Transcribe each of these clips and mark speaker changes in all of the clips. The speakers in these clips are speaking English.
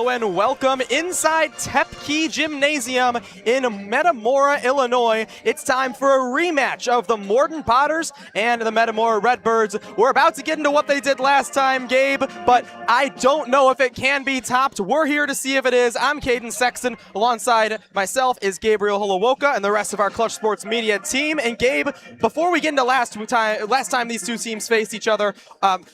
Speaker 1: Hello and welcome inside Tepke Gymnasium in Metamora, Illinois. It's time for a rematch of the Morton Potters and the Metamora Redbirds. We're about to get into what they did last time, Gabe, but I don't know if it can be topped. We're here to see if it is. I'm Caden Sexton. Alongside myself is Gabriel Holowoka and the rest of our Clutch Sports Media team. And Gabe, before we get into last time these two teams faced each other,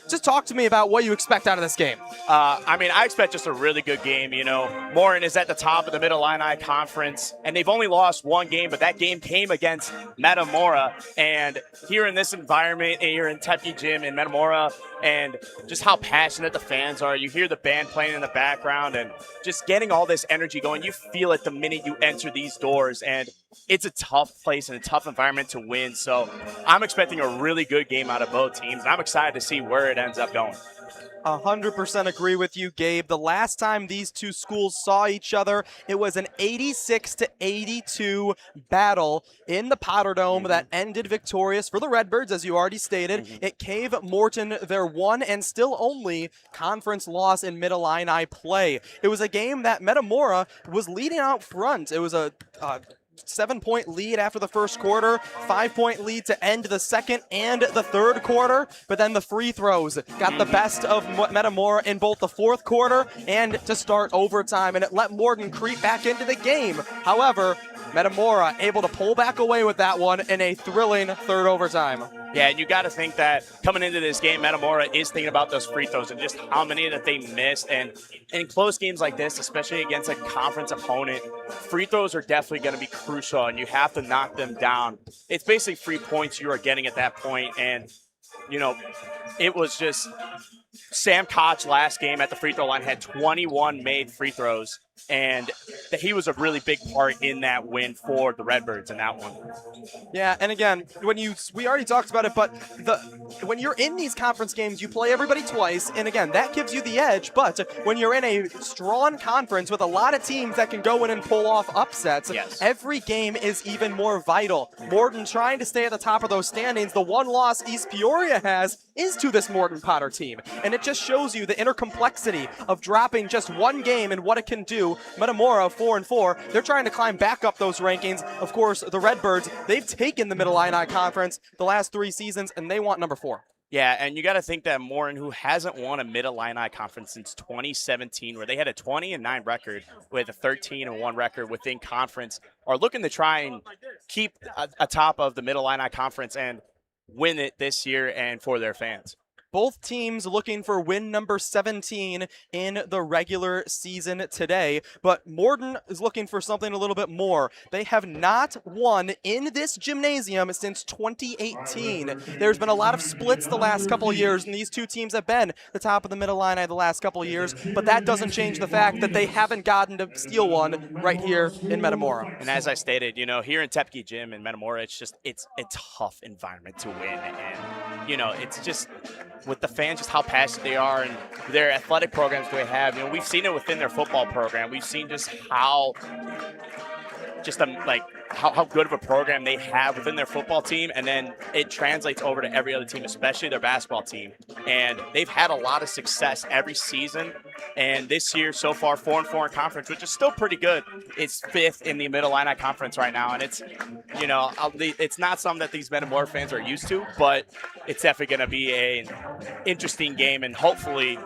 Speaker 1: just talk to me about what you expect out of this game.
Speaker 2: I expect just a really good game. You know, Morton is at the top of the Mid-Illini Conference, and they've only lost one game, but that game came against Metamora. And here in this environment, here in Tepke Gym in Metamora, and just how passionate the fans are. You hear the band playing in the background and just getting all this energy going. You feel it the minute you enter these doors, and it's a tough place and a tough environment to win. So I'm expecting a really good game out of both teams, and I'm excited to see where it ends up going.
Speaker 1: 100% agree with you, Gabe. The last time these two schools saw each other, it was an 86-82 battle in the Potterdome that ended victorious for the Redbirds, as you already stated. It gave Morton their one and still only conference loss in Mid-Illini play. It was a game that Metamora was leading out front. It was a 7-point lead after the first quarter, 5-point lead to end the second and the third quarter, but then the free throws got the best of Metamora in both the fourth quarter and to start overtime, and it let Morton creep back into the game. However, Metamora able to pull back away with that one in a thrilling third overtime.
Speaker 2: Yeah, and you got to think that coming into this game, Metamora is thinking about those free throws and just how many that they missed. And in close games like this, especially against a conference opponent, free throws are definitely going to be crucial, and you have to knock them down. It's basically 3 points you are getting at that point. And, you know, it was just Sam Koch last game at the free throw line had 21 made free throws, and he was a really big part in that win for the Redbirds in that one.
Speaker 1: Yeah, and again, we already talked about it, but when you're in these conference games, you play everybody twice, and again, that gives you the edge. But when you're in a strong conference with a lot of teams that can go in and pull off upsets, every game is even more vital. Morton trying to stay at the top of those standings. The one loss East Peoria has is to this Morton Potter team, and it just shows you the inner complexity of dropping just one game and what it can do. Metamora 4-4, they're trying to climb back up those rankings. Of course, the Redbirds, they've taken the Mid-Illini Conference the last 3 seasons, and they want number 4.
Speaker 2: Yeah, and you got to think that Morton, who hasn't won a Mid-Illini Conference since 2017, where they had a 20-9 record with a 13-1 record within conference, are looking to try and keep atop of the Mid-Illini Conference and win it this year and for their fans.
Speaker 1: Both teams looking for win number 17 in the regular season today, but Morton is looking for something a little bit more. They have not won in this gymnasium since 2018. There's been a lot of splits the last couple of years, and these two teams have been the top of the Mid-Illini the last couple of years, but that doesn't change the fact that they haven't gotten to steal one right here in Metamora.
Speaker 2: And as I stated, you know, here in Tepke Gym in Metamora, it's a tough environment to win, and, you know, it's just with the fans, just how passionate they are and their athletic programs they have. You know, we've seen it within their football program. We've seen just how good of a program they have within their football team, and then it translates over to every other team, especially their basketball team. And they've had a lot of success every season, and this year so far 4-4 in conference, which is still pretty good. It's 5th in the Mid-Illini Conference right now, and it's, you know, it's not something that these Metamora fans are used to, but it's definitely going to be an interesting game, and hopefully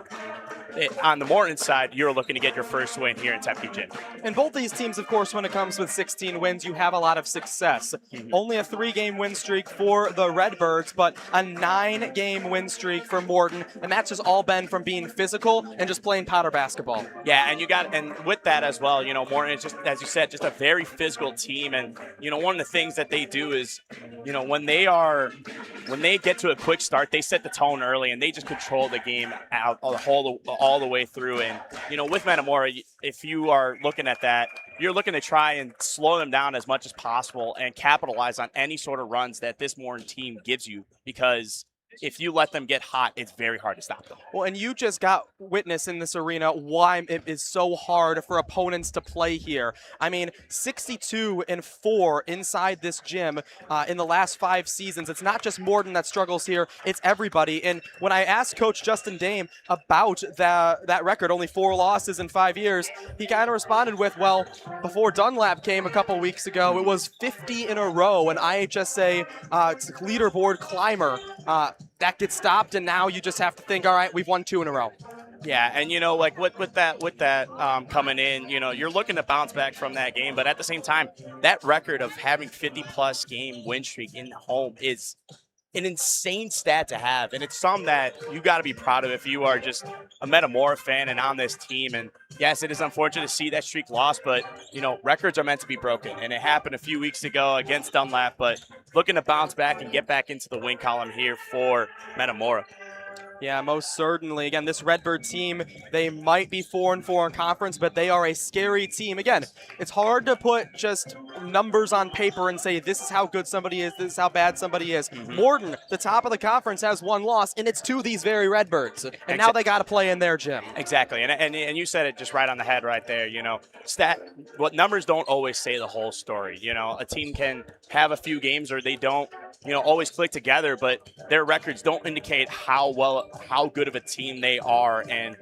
Speaker 2: on the Morton side, you're looking to get your first win here in Tepke Gym.
Speaker 1: And both these teams, of course, when it comes with 16 wins, you have a lot of success. Only a 3-game win streak for the Redbirds, but a 9-game win streak for Morton, and that's just all been from being physical and just playing Potter basketball.
Speaker 2: Yeah, and with that as well, you know, Morton is just, as you said, just a very physical team, and, you know, one of the things that they do is, you know, when they get to a quick start, they set the tone early, and they just control the game out all the way through. And, you know, with Metamora, if you are looking at that, you're looking to try and slow them down as much as possible and capitalize on any sort of runs that this Morton team gives you, because if you let them get hot, it's very hard to stop them.
Speaker 1: Well, and you just got witness in this arena why it is so hard for opponents to play here. I mean, 62-4 inside this gym in the last 5 seasons. It's not just Morton that struggles here, it's everybody. And when I asked Coach Justin Dame about that record, only 4 losses in 5 years, he kind of responded with, well, before Dunlap came a couple weeks ago, it was 50 in a row, an IHSA leaderboard climber. That gets stopped, and now you just have to think, all right, we've won 2 in a row.
Speaker 2: Yeah, and like with that coming in, you're looking to bounce back from that game, but at the same time, that record of having 50-plus game win streak in home is an insane stat to have, and it's something that you got to be proud of if you are just a Metamora fan and on this team. And yes, it is unfortunate to see that streak lost, but records are meant to be broken, and it happened a few weeks ago against Dunlap. But looking to bounce back and get back into the win column here for Metamora.
Speaker 1: Yeah, most certainly. Again, this Redbird team, they might be 4-4 in conference, but they are a scary team. Again, it's hard to put just numbers on paper and say this is how good somebody is, this is how bad somebody is. Morton, the top of the conference, has 1 loss, and it's to these very Redbirds. And now they got to play in their gym.
Speaker 2: Exactly, and you said it just right on the head right there. What numbers don't always say the whole story. A team can have a few games or they don't, always click together, but their records don't indicate how good of a team they are. And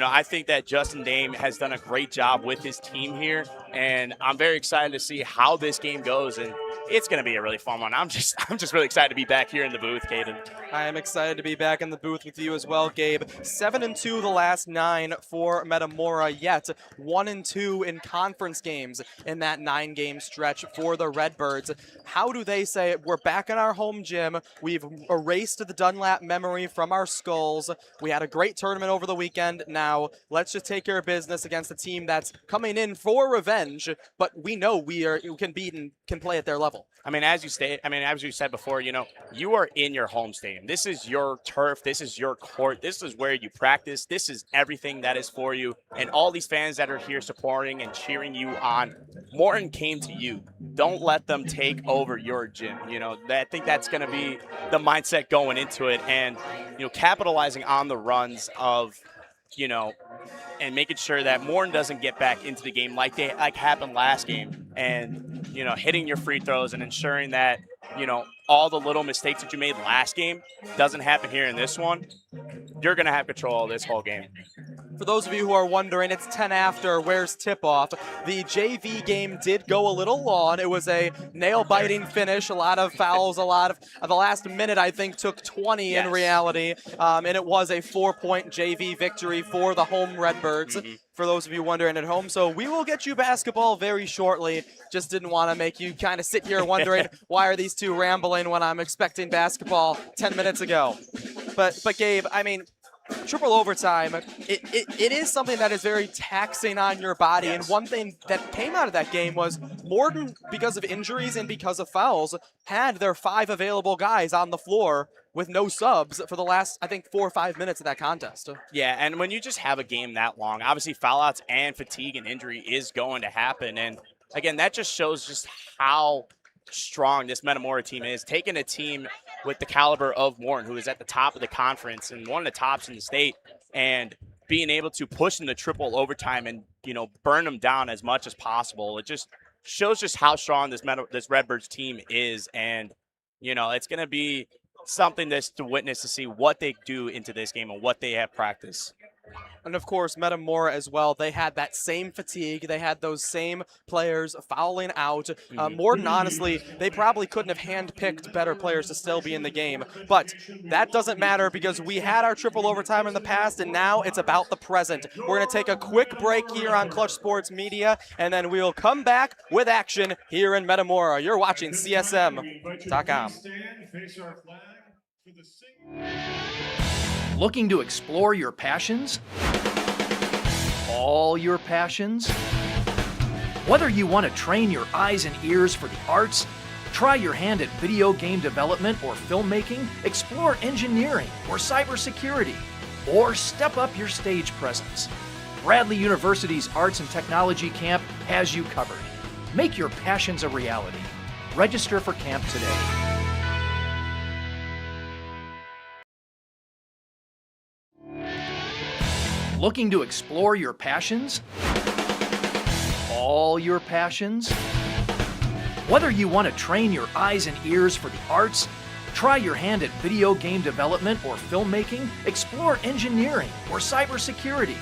Speaker 2: I think that Justin Dame has done a great job with his team here, and I'm very excited to see how this game goes, and it's going to be a really fun one. I'm just really excited to be back here in the booth, Caden.
Speaker 1: I am excited to be back in the booth with you as well, Gabe. 7-2 the last 9 for Metamora, yet 1-2 in conference games in that 9-game stretch for the Redbirds. How do they say we're back in our home gym? We've erased the Dunlap memory from our skulls. We had a great tournament over the weekend. Now let's just take care of business against a team that's coming in for revenge, but we know we can beat and can play at their level.
Speaker 2: As you said before, you are in your home stadium. This is your turf. This is your court. This is where you practice. This is everything that is for you. And all these fans that are here supporting and cheering you on, Morton came to you. Don't let them take over your gym. I think that's going to be the mindset going into it, and capitalizing on the runs of, and making sure that Morton doesn't get back into the game like happened last game, and hitting your free throws and ensuring that all the little mistakes that you made last game doesn't happen here in this one. You're going to have control of this whole game.
Speaker 1: For those of you who are wondering, it's 10 after. Where's tip-off? The JV game did go a little long. It was a nail-biting finish, a lot of fouls, a lot of the last minute, I think, took 20 in reality. And it was a 4-point JV victory for the home Redbirds, for those of you wondering at home. So we will get you basketball very shortly. Just didn't want to make you kind of sit here wondering, why are these two rambling when I'm expecting basketball 10 minutes ago? But Gabe, triple overtime, it is something that is very taxing on your body. Yes. And one thing that came out of that game was Morton, because of injuries and because of fouls, had their 5 available guys on the floor with no subs for the last, I think, 4 or 5 minutes of that contest.
Speaker 2: Yeah, and when you just have a game that long, obviously foul-outs and fatigue and injury is going to happen. And, again, that just shows just how strong this Metamora team is, taking a team with the caliber of Morton, who is at the top of the conference and one of the tops in the state, and being able to push them to triple overtime and burn them down as much as possible. It just shows just how strong this Redbirds team is, and it's going to be something that's to witness to see what they do into this game and what they have practiced.
Speaker 1: And, of course, Metamora as well, they had that same fatigue. They had those same players fouling out. Morton, honestly, they probably couldn't have handpicked better players to still be in the game. But that doesn't matter because we had our triple overtime in the past, and now it's about the present. We're going to take a quick break here on Clutch Sports Media, and then we'll come back with action here in Metamora. You're watching CSM.com.
Speaker 3: Looking to explore your passions? All your passions? Whether you want to train your eyes and ears for the arts, try your hand at video game development or filmmaking, explore engineering or cybersecurity, or step up your stage presence, Bradley University's Arts and Technology Camp has you covered. Make your passions a reality. Register for camp today. Looking to explore your passions? All your passions? Whether you want to train your eyes and ears for the arts, try your hand at video game development or filmmaking, explore engineering or cybersecurity,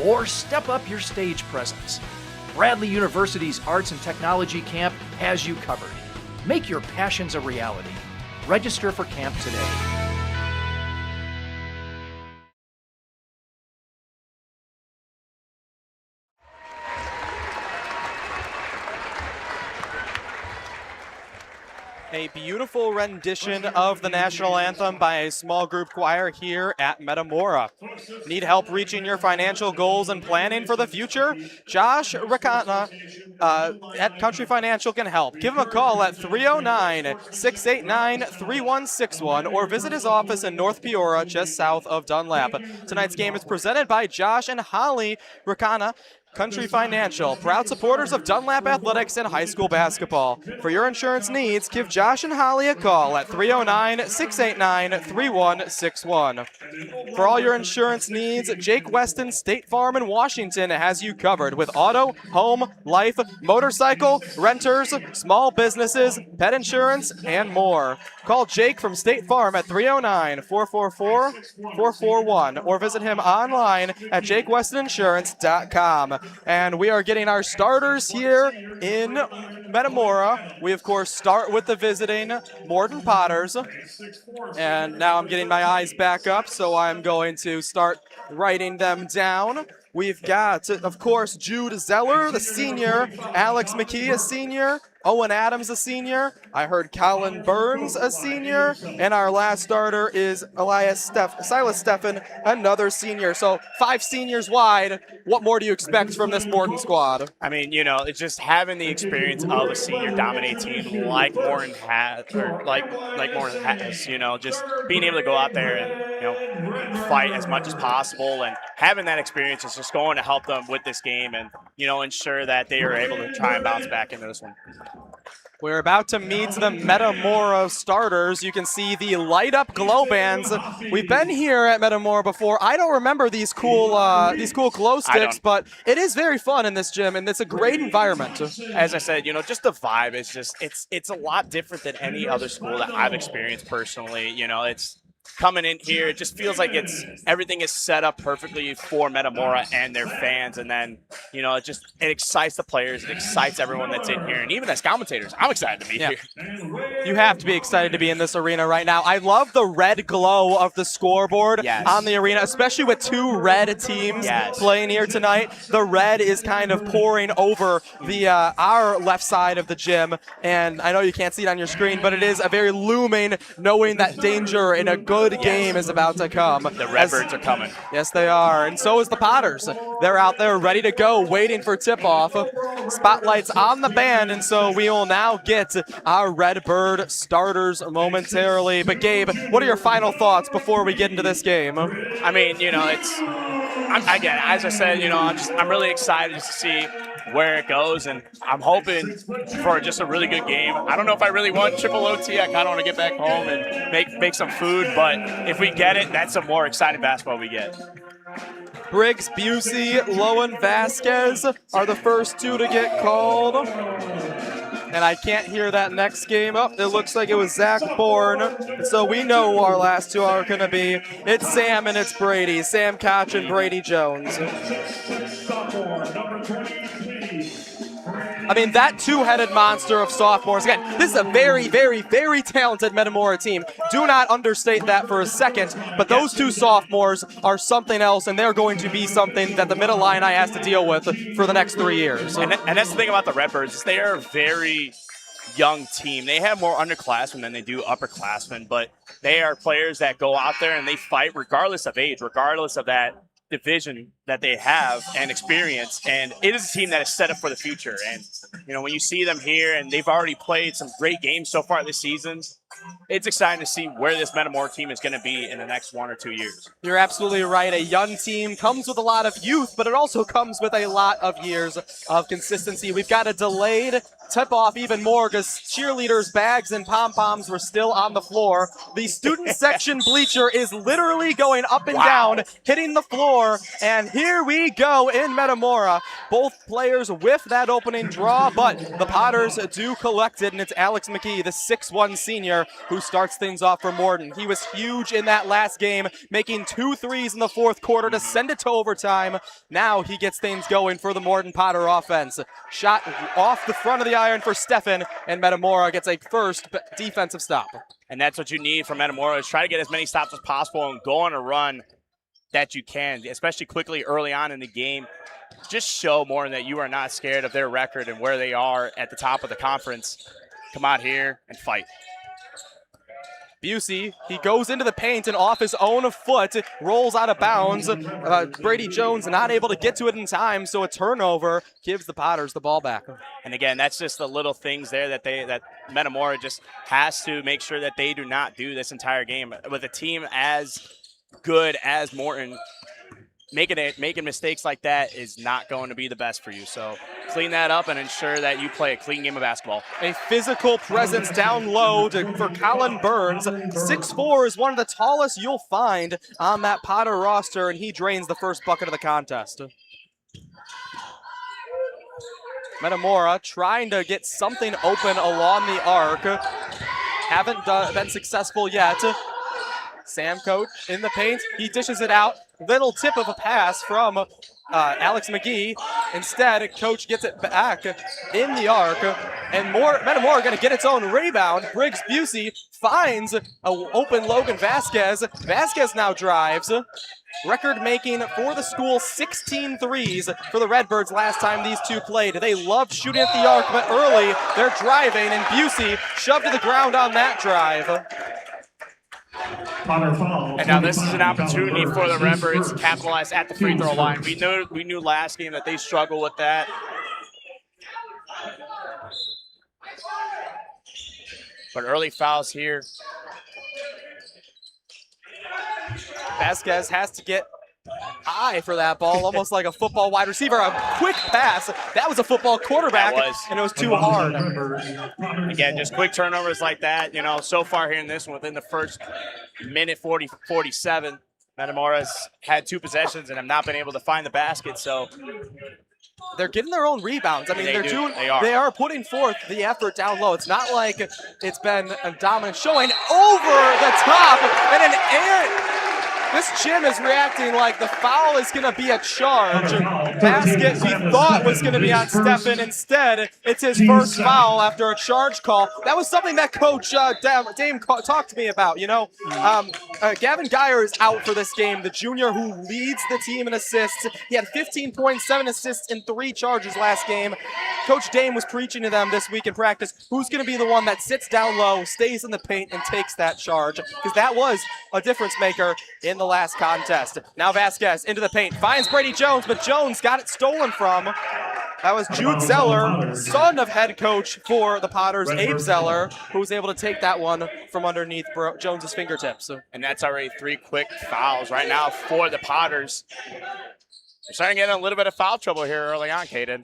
Speaker 3: or step up your stage presence, Bradley University's Arts and Technology Camp has you covered. Make your passions a reality. Register for camp today.
Speaker 1: A beautiful rendition of the national anthem by a small group choir here at Metamora. Need help reaching your financial goals and planning for the future? Josh Riekena at Country Financial can help. Give him a call at 309-689-3161 or visit his office in North Peoria, just south of Dunlap. Tonight's game is presented by Josh and Holly Riekena Country Financial, proud supporters of Dunlap Athletics and high school basketball. For your insurance needs, give Josh and Holly a call at 309-689-3161. For all your insurance needs, Jake Weston State Farm in Washington has you covered with auto, home, life, motorcycle, renters, small businesses, pet insurance, and more. Call Jake from State Farm at 309-444-441 or visit him online at jakewestoninsurance.com. And we are getting our starters here in Metamora. We, of course, start with the visiting Morton Potters. And now I'm getting my eyes back up, so I'm going to start writing them down. We've got, of course, Jude Zeller, the senior, Alex McKee, a senior, Owen Adams, a senior. I heard Colin Burns, a senior. And our last starter is Silas Steffen, another senior. So 5 seniors wide. What more do you expect from this Morton squad?
Speaker 2: I mean, you know, it's just having the experience of a senior dominate team like Morton has, you know, just being able to go out there and, you know, fight as much as possible, and having that experience is just going to help them with this game and, you know, ensure that they are able to try and bounce back into this one.
Speaker 1: We're about to meet the Metamora starters. You can see the light up glow bands. We've been here at Metamora before. I don't remember these cool glow sticks, but it is very fun in this gym, and it's a great environment.
Speaker 2: As I said, you know, just the vibe is just it's a lot different than any other school that I've experienced personally. You know, it's coming in here, it just feels like everything is set up perfectly for Metamora and their fans, and then, you know, it excites the players, it excites everyone that's in here, and even as commentators, I'm excited to be here.
Speaker 1: You have to be excited to be in this arena right now. I love the red glow of the scoreboard on the arena, especially with 2 red teams playing here tonight. The red is kind of pouring over the our left side of the gym, and I know you can't see it on your screen, but it is a very looming, knowing that danger in a good game is about to come.
Speaker 2: The Redbirds are coming.
Speaker 1: Yes, they are, and so is the Potters. They're out there ready to go, waiting for tip-off. Spotlights on the band, and so we will now get our Redbird starters momentarily. But Gabe, what are your final thoughts before we get into this game?
Speaker 2: I mean, you know, again, as I said, you know, I'm really excited to see where it goes, and I'm hoping for just a really good game. I don't know if I really want triple OT. I kind of want to get back home and make some food, but if we get it, that's some more exciting basketball we get.
Speaker 1: Briggs, Busey, Lowen, Vasquez are the first 2 to get called. And I can't hear that next game. Oh, it looks like it was Zach Bourne. So we know who our last 2 are going to be. It's Sam and it's Brady. Sam Koch and Brady Jones. I mean, that 2-headed monster of sophomores. Again, this is a very, very, very talented Metamora team. Do not understate that for a second. But those 2 sophomores are something else, and they're going to be something that the Mid-Illini has to deal with for the next 3 years.
Speaker 2: And that's the thing about the Redbirds, is they are a very young team. They have more underclassmen than they do upperclassmen, but they are players that go out there and they fight regardless of age, regardless of that division that they have and experience, and it is a team that is set up for the future. And, you know, when you see them here, and they've already played some great games so far this season, it's exciting to see where this Metamora team is going to be in the next 1 or 2 years.
Speaker 1: You're absolutely right. A young team comes with a lot of youth, but it also comes with a lot of years of consistency. We've got a delayed tip off even more because cheerleaders' bags and pom-poms were still on the floor. The student section bleacher is literally going up and down, hitting the floor, and here we go in Metamora. Both players whiff that opening draw, but the Potters do collect it, and it's Alex McGee, the 6'1 senior, who starts things off for Morton. He was huge in that last game, making 2 threes in the fourth quarter to send it to overtime. Now he gets things going for the Morton Potter offense. Shot off the front of the iron for Stefan, and Metamora gets a first defensive stop.
Speaker 2: And that's what you need from Metamora, is try to get as many stops as possible and go on a run that you can, especially quickly early on in the game. Just show Morton that you are not scared of their record and where they are at the top of the conference. Come out here and fight.
Speaker 1: Busey, he goes into the paint and off his own foot, rolls out of bounds. Brady Jones not able to get to it in time, so a turnover gives the Potters the ball back.
Speaker 2: And again, that's just the little things there that Metamora just has to make sure that they do not do this entire game. With a team as good as Morton, making mistakes like that is not going to be the best for you. So clean that up and ensure that you play a clean game of basketball.
Speaker 1: A physical presence down low for Colin Burns. 6'4" is one of the tallest you'll find on that Potter roster, and he drains the first bucket of the contest. Metamora trying to get something open along the arc. Haven't been successful yet. Sam Coach in the paint. He dishes it out. Little tip of a pass from Alex McGee. Instead, Coach gets it back in the arc. And Metamora going to get its own rebound. Briggs Busey finds an open Logan Vasquez. Vasquez now drives. Record making for the school, 16 threes for the Redbirds last time these two played. They loved shooting at the arc, but early they're driving, and Busey shoved to the ground on that drive.
Speaker 2: And now this is an opportunity for the Redbirds to capitalize at the free throw line. We knew last game that they struggled with that. But early fouls here.
Speaker 1: Vasquez has to get high for that ball, almost like a football wide receiver. A quick pass. That was a football quarterback, and it was too hard.
Speaker 2: Again, just quick turnovers like that. You know, so far here in this one, within the first minute 47, Metamora's had 2 possessions and have not been able to find the basket. So
Speaker 1: they're getting their own rebounds. I mean,
Speaker 2: they
Speaker 1: are putting forth the effort down low. It's not like it's been a dominant showing. Over the top, and an air. This gym is reacting like the foul is going to be a charge. Basket we thought was going to be on Stefan. Instead, it's his first foul after a charge call. That was something that Coach Dame talked to me about. You know, Gavin Geyer is out for this game, the junior who leads the team in assists. He had 15.7 assists in 3 charges last game. Coach Dame was preaching to them this week in practice, who's going to be the one that sits down low, stays in the paint, and takes that charge, because that was a difference maker in the last contest. Now Vasquez into the paint, finds Brady Jones, but Jones got it stolen from. That was Jude Zeller, son of head coach for the Potters, Abe Zeller, who was able to take that one from underneath Jones's fingertips.
Speaker 2: And that's already 3 quick fouls right now for the Potters. They're starting to get in a little bit of foul trouble here early on, Caden.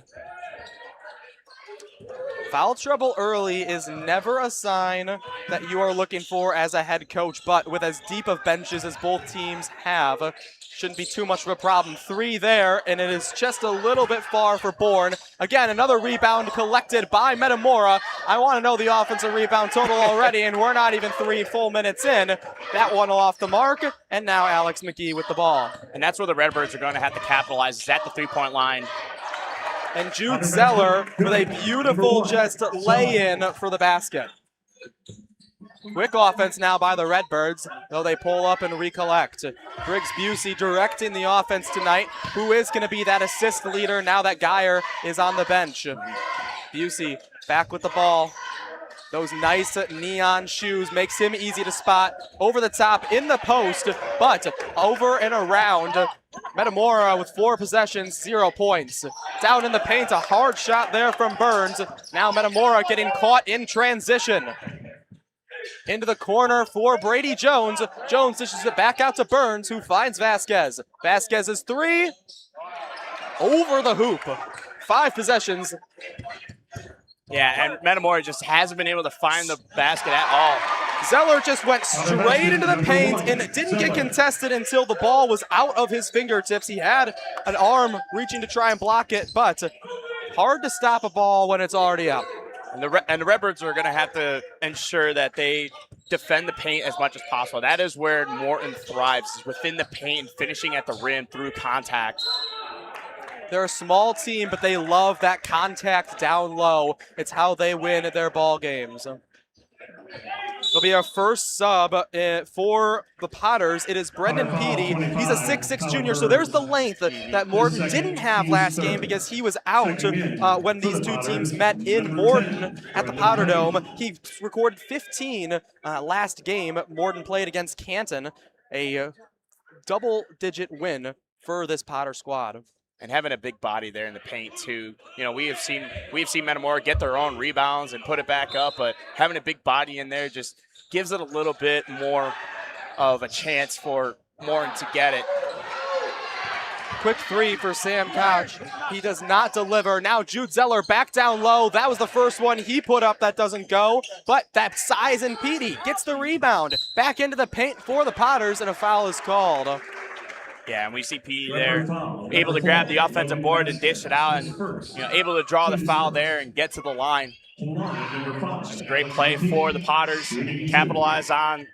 Speaker 1: Foul trouble early is never a sign that you are looking for as a head coach, but with as deep of benches as both teams have, shouldn't be too much of a problem. 3 there, and it is just a little bit far for Bourne. Again, another rebound collected by Metamora. I want to know the offensive rebound total already, and we're not even 3 full minutes in. That one off the mark, and now Alex McGee with the ball.
Speaker 2: And that's where the Redbirds are going to have to capitalize, is at the 3-point line.
Speaker 1: And Jude Zeller with a beautiful just lay-in for the basket. Quick offense now by the Redbirds, though they pull up and recollect. Briggs Busey directing the offense tonight. Who is going to be that assist leader now that Geyer is on the bench? Busey back with the ball. Those nice neon shoes makes him easy to spot. Over the top in the post, but over and around. Metamora with 4 possessions, 0 points. Down in the paint, a hard shot there from Burns. Now Metamora getting caught in transition. Into the corner for Brady Jones. Jones dishes it back out to Burns, who finds Vasquez. Vasquez's 3. Over the hoop. 5 possessions.
Speaker 2: Yeah, and Metamora just hasn't been able to find the basket at all.
Speaker 1: Zeller just went straight into the paint and didn't get contested until the ball was out of his fingertips. He had an arm reaching to try and block it, but hard to stop a ball when it's already out.
Speaker 2: And the Redbirds are going to have to ensure that they defend the paint as much as possible. That is where Morton thrives, is within the paint, finishing at the rim through contact.
Speaker 1: They're a small team, but they love that contact down low. It's how they win at their ball games. It'll be our first sub for the Potters. It is Brendan Peaty. He's a 6'6 junior, so there's the length that Morton didn't have last game because he was out when these two teams met in Morton at the Potter Dome. He recorded 15 last game. Morton played against Canton, a double-digit win for this Potter squad.
Speaker 2: And having a big body there in the paint too. You know, we've seen Metamora get their own rebounds and put it back up, but having a big body in there just gives it a little bit more of a chance for Morton to get it.
Speaker 1: Quick three for Sam Couch. He does not deliver. Now Jude Zeller back down low. That was the first one he put up that doesn't go, but that size and Petey gets the rebound. Back into the paint for the Potters, and a foul is called.
Speaker 2: Yeah, and we see Petey there, able to grab the offensive board and dish it out, and able to draw the foul there and get to the line. Just a great play for the Potters. Capitalize on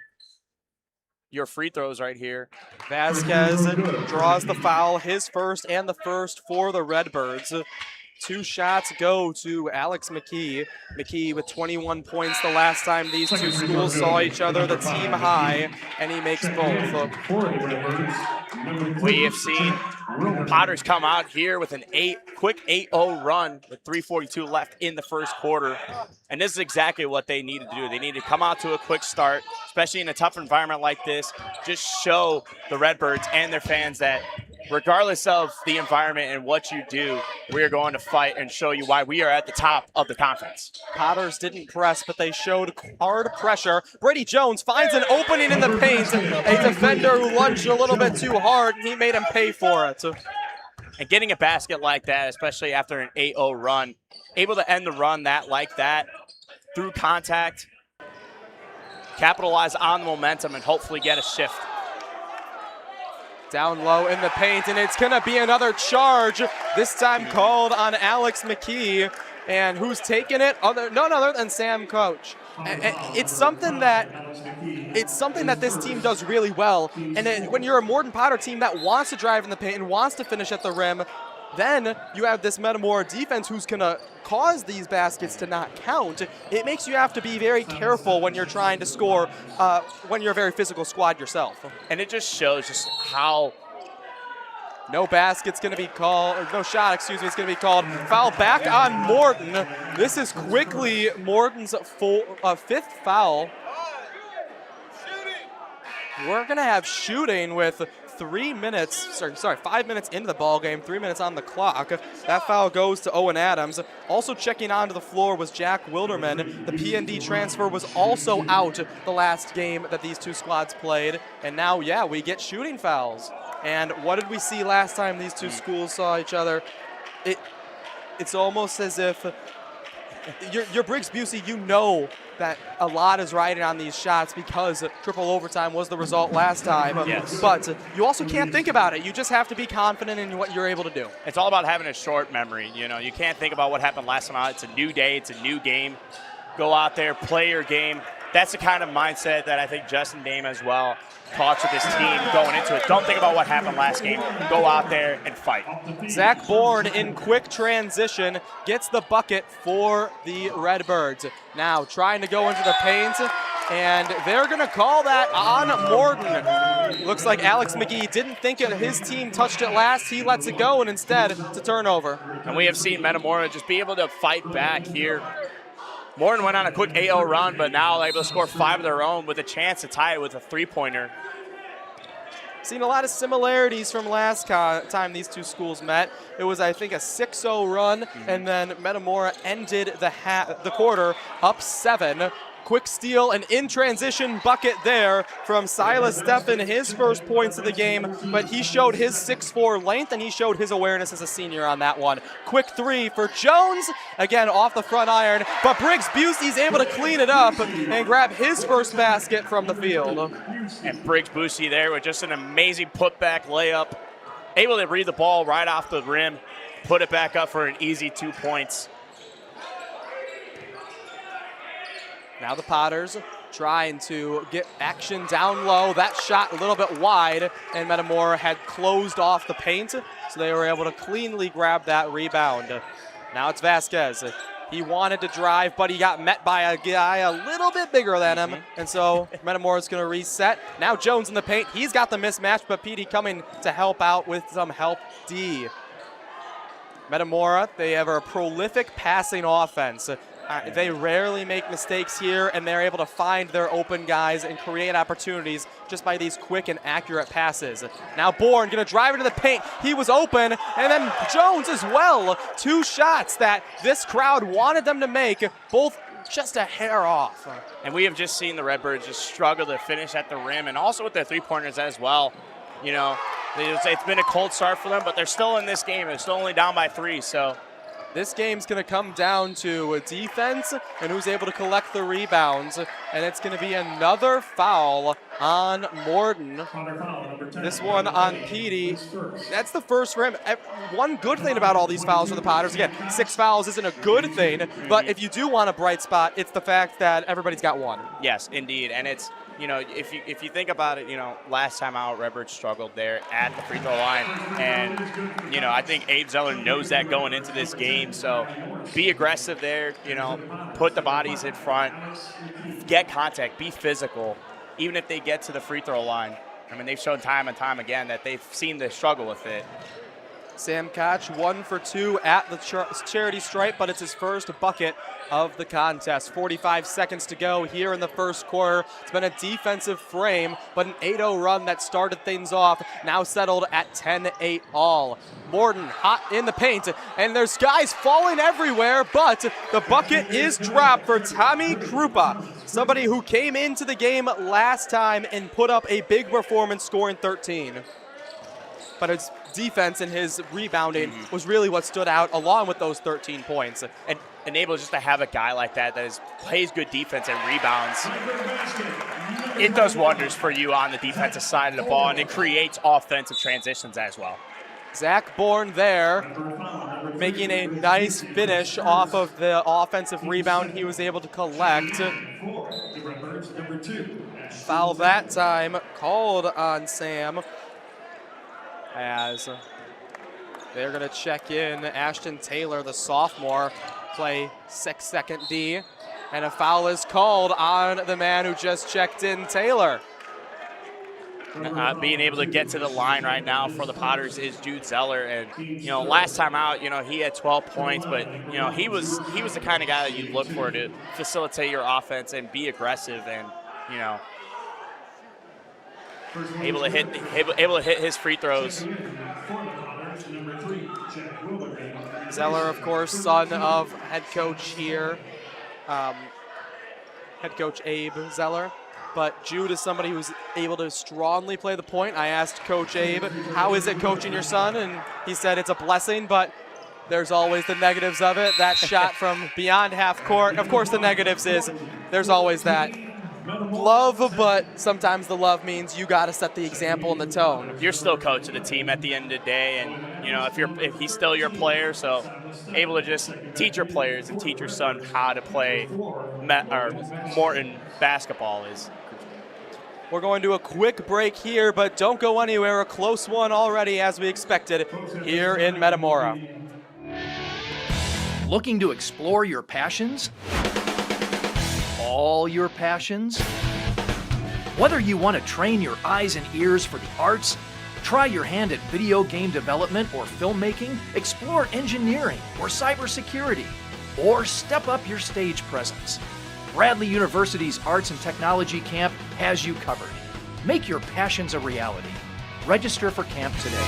Speaker 2: your free throws right here.
Speaker 1: Vasquez draws the foul, his first and the first for the Redbirds. 2 shots go to Alex McKee. McKee with 21 points the last time these two schools saw each other, the team high, and he makes both.
Speaker 2: We have seen Potters come out here with quick 8-0 run with 3:42 left in the first quarter. And this is exactly what they needed to do. They need to come out to a quick start, especially in a tough environment like this. Just show the Redbirds and their fans that regardless of the environment and what you do, we are going to fight and show you why we are at the top of the conference.
Speaker 1: Potters didn't press, but they showed hard pressure. Brady Jones finds an opening in the paint. A defender who lunged a little bit too hard, and he made him pay for it.
Speaker 2: And getting a basket like that, especially after an 8-0 run, able to end the run like that through contact, capitalize on the momentum, and hopefully get a shift.
Speaker 1: Down low in the paint, and it's going to be another charge, this time called on Alex McKee. And who's taking it? None other than Sam Coach. It's something that this team does really well. And when you're a Morton Potter team that wants to drive in the paint and wants to finish at the rim, then you have this Metamora defense who's going to cause these baskets to not count. It makes you have to be very careful when you're trying to score when you're a very physical squad yourself.
Speaker 2: And it just shows just how...
Speaker 1: No basket's going to be called, or no shot, excuse me, it's going to be called. Foul back on Morton. This is quickly Morton's fifth foul. We're going to have shooting with 5 minutes into the ball game, 3 minutes on the clock. That foul goes to Owen Adams. Also checking onto the floor was Jack Wilderman. The PND transfer was also out the last game that these two squads played. And now, yeah, we get shooting fouls. And what did we see last time these two schools saw each other? It's almost as if you're Briggs Busey, you know that a lot is riding on these shots because triple overtime was the result last time.
Speaker 2: Yes.
Speaker 1: But you also can't think about it. You just have to be confident in what you're able to do.
Speaker 2: It's all about having a short memory. You know, you can't think about what happened last time out. It's a new day. It's a new game. Go out there, play your game. That's the kind of mindset that I think Justin Dame as well talks with his team going into it. Don't think about what happened last game. Go out there and fight.
Speaker 1: Zach Bourne in quick transition gets the bucket for the Redbirds. Now trying to go into the paint, and they're going to call that on Morton. Looks like Alex McGee didn't think his team touched it last. He lets it go, and instead it's a turnover.
Speaker 2: And we have seen Metamora just be able to fight back here. Morton went on a quick 8-0 run, but now able to score 5 of their own with a chance to tie it with a three-pointer.
Speaker 1: Seen a lot of similarities from last time these two schools met. It was, I think, a 6-0 run, and then Metamora ended the quarter up 7. quick steal, and in transition bucket there from Silas Steffen, his first points of the game, but he showed his 6'4" length and he showed his awareness as a senior on that one. Quick three for Jones, again off the front iron, but Briggs Busey's able to clean it up and grab his first basket from the field.
Speaker 2: And Briggs Busey there with just an amazing putback layup, able to read the ball right off the rim, put it back up for an easy 2 points.
Speaker 1: Now the Potters trying to get action down low. That shot a little bit wide, and Metamora had closed off the paint, so they were able to cleanly grab that rebound. Now it's Vasquez. He wanted to drive, but he got met by a guy a little bit bigger than him, and so Metamora's going to reset. Now Jones in the paint. He's got the mismatch, but Petey coming to help out with some help D. Metamora, they have a prolific passing offense. They rarely make mistakes here, and they're able to find their open guys and create opportunities just by these quick and accurate passes. Now Bourne going to drive into the paint. He was open, and then Jones as well. 2 shots that this crowd wanted them to make, both just a hair off.
Speaker 2: And we have just seen the Redbirds just struggle to finish at the rim, and also with their three-pointers as well. You know, it's been a cold start for them, but they're still in this game. They're still only down by 3, so
Speaker 1: this game's going to come down to defense and who's able to collect the rebounds, and it's going to be another foul on Morton. This one on Petey. That's the first for him. One good thing about all these fouls for the Potters, again, 6 fouls isn't a good thing, but if you do want a bright spot, it's the fact that everybody's got 1.
Speaker 2: Yes, indeed, and it's, you know, if you think about it, you know, last time out, Redbirds struggled there at the free throw line, and you know, I think Abe Zeller knows that going into this game. So be aggressive there, you know, put the bodies in front, get contact, be physical, even if they get to the free throw line. I mean, they've shown time and time again that they've seen the struggle with it.
Speaker 1: Sam Koch 1 for 2 at the charity stripe, but it's his first bucket of the contest. 45 seconds to go here in the first quarter. It's been a defensive frame, but an 8-0 run that started things off, now settled at 10-8 all. Morton hot in the paint, and there's guys falling everywhere, but the bucket is dropped for Tommy Krupa, somebody who came into the game last time and put up a big performance, scoring 13. But his defense and his rebounding was really what stood out, along with those 13 points.
Speaker 2: And able just to have a guy like that plays good defense and rebounds, it does wonders for you on the defensive side of the ball, and it creates offensive transitions as well.
Speaker 1: Zach Bourne there, making a nice finish off of the offensive rebound he was able to collect. Foul that time called on Sam, as they're going to check in Ashton Taylor, the sophomore, play 6-second D, and a foul is called on the man who just checked in, Taylor.
Speaker 2: Being able to get to the line right now for the Potters is Jude Zeller, and you know, last time out, you know, he had 12 points, but you know, he was the kind of guy that you look for to facilitate your offense and be aggressive, and you know, able to hit his free throws.
Speaker 1: Zeller, of course, son of head coach here, head coach Abe Zeller. But Jude is somebody who's able to strongly play the point. I asked Coach Abe, how is it coaching your son? And he said it's a blessing, but there's always the negatives of it. That shot from beyond half court. Of course, the negatives is there's always that love, but sometimes the love means you got to set the example and the tone.
Speaker 2: You're still coach of the team at the end of the day, and you know, if he's still your player, so able to just teach your players and teach your son how to play Morton basketball is.
Speaker 1: We're going to a quick break here, but don't go anywhere. A close one already, as we expected, here in Metamora.
Speaker 3: Looking to explore your passions? All your passions? Whether you want to train your eyes and ears for the arts, try your hand at video game development or filmmaking, explore engineering or cybersecurity, or step up your stage presence, Bradley University's Arts and Technology Camp has you covered. Make your passions a reality. Register for camp today.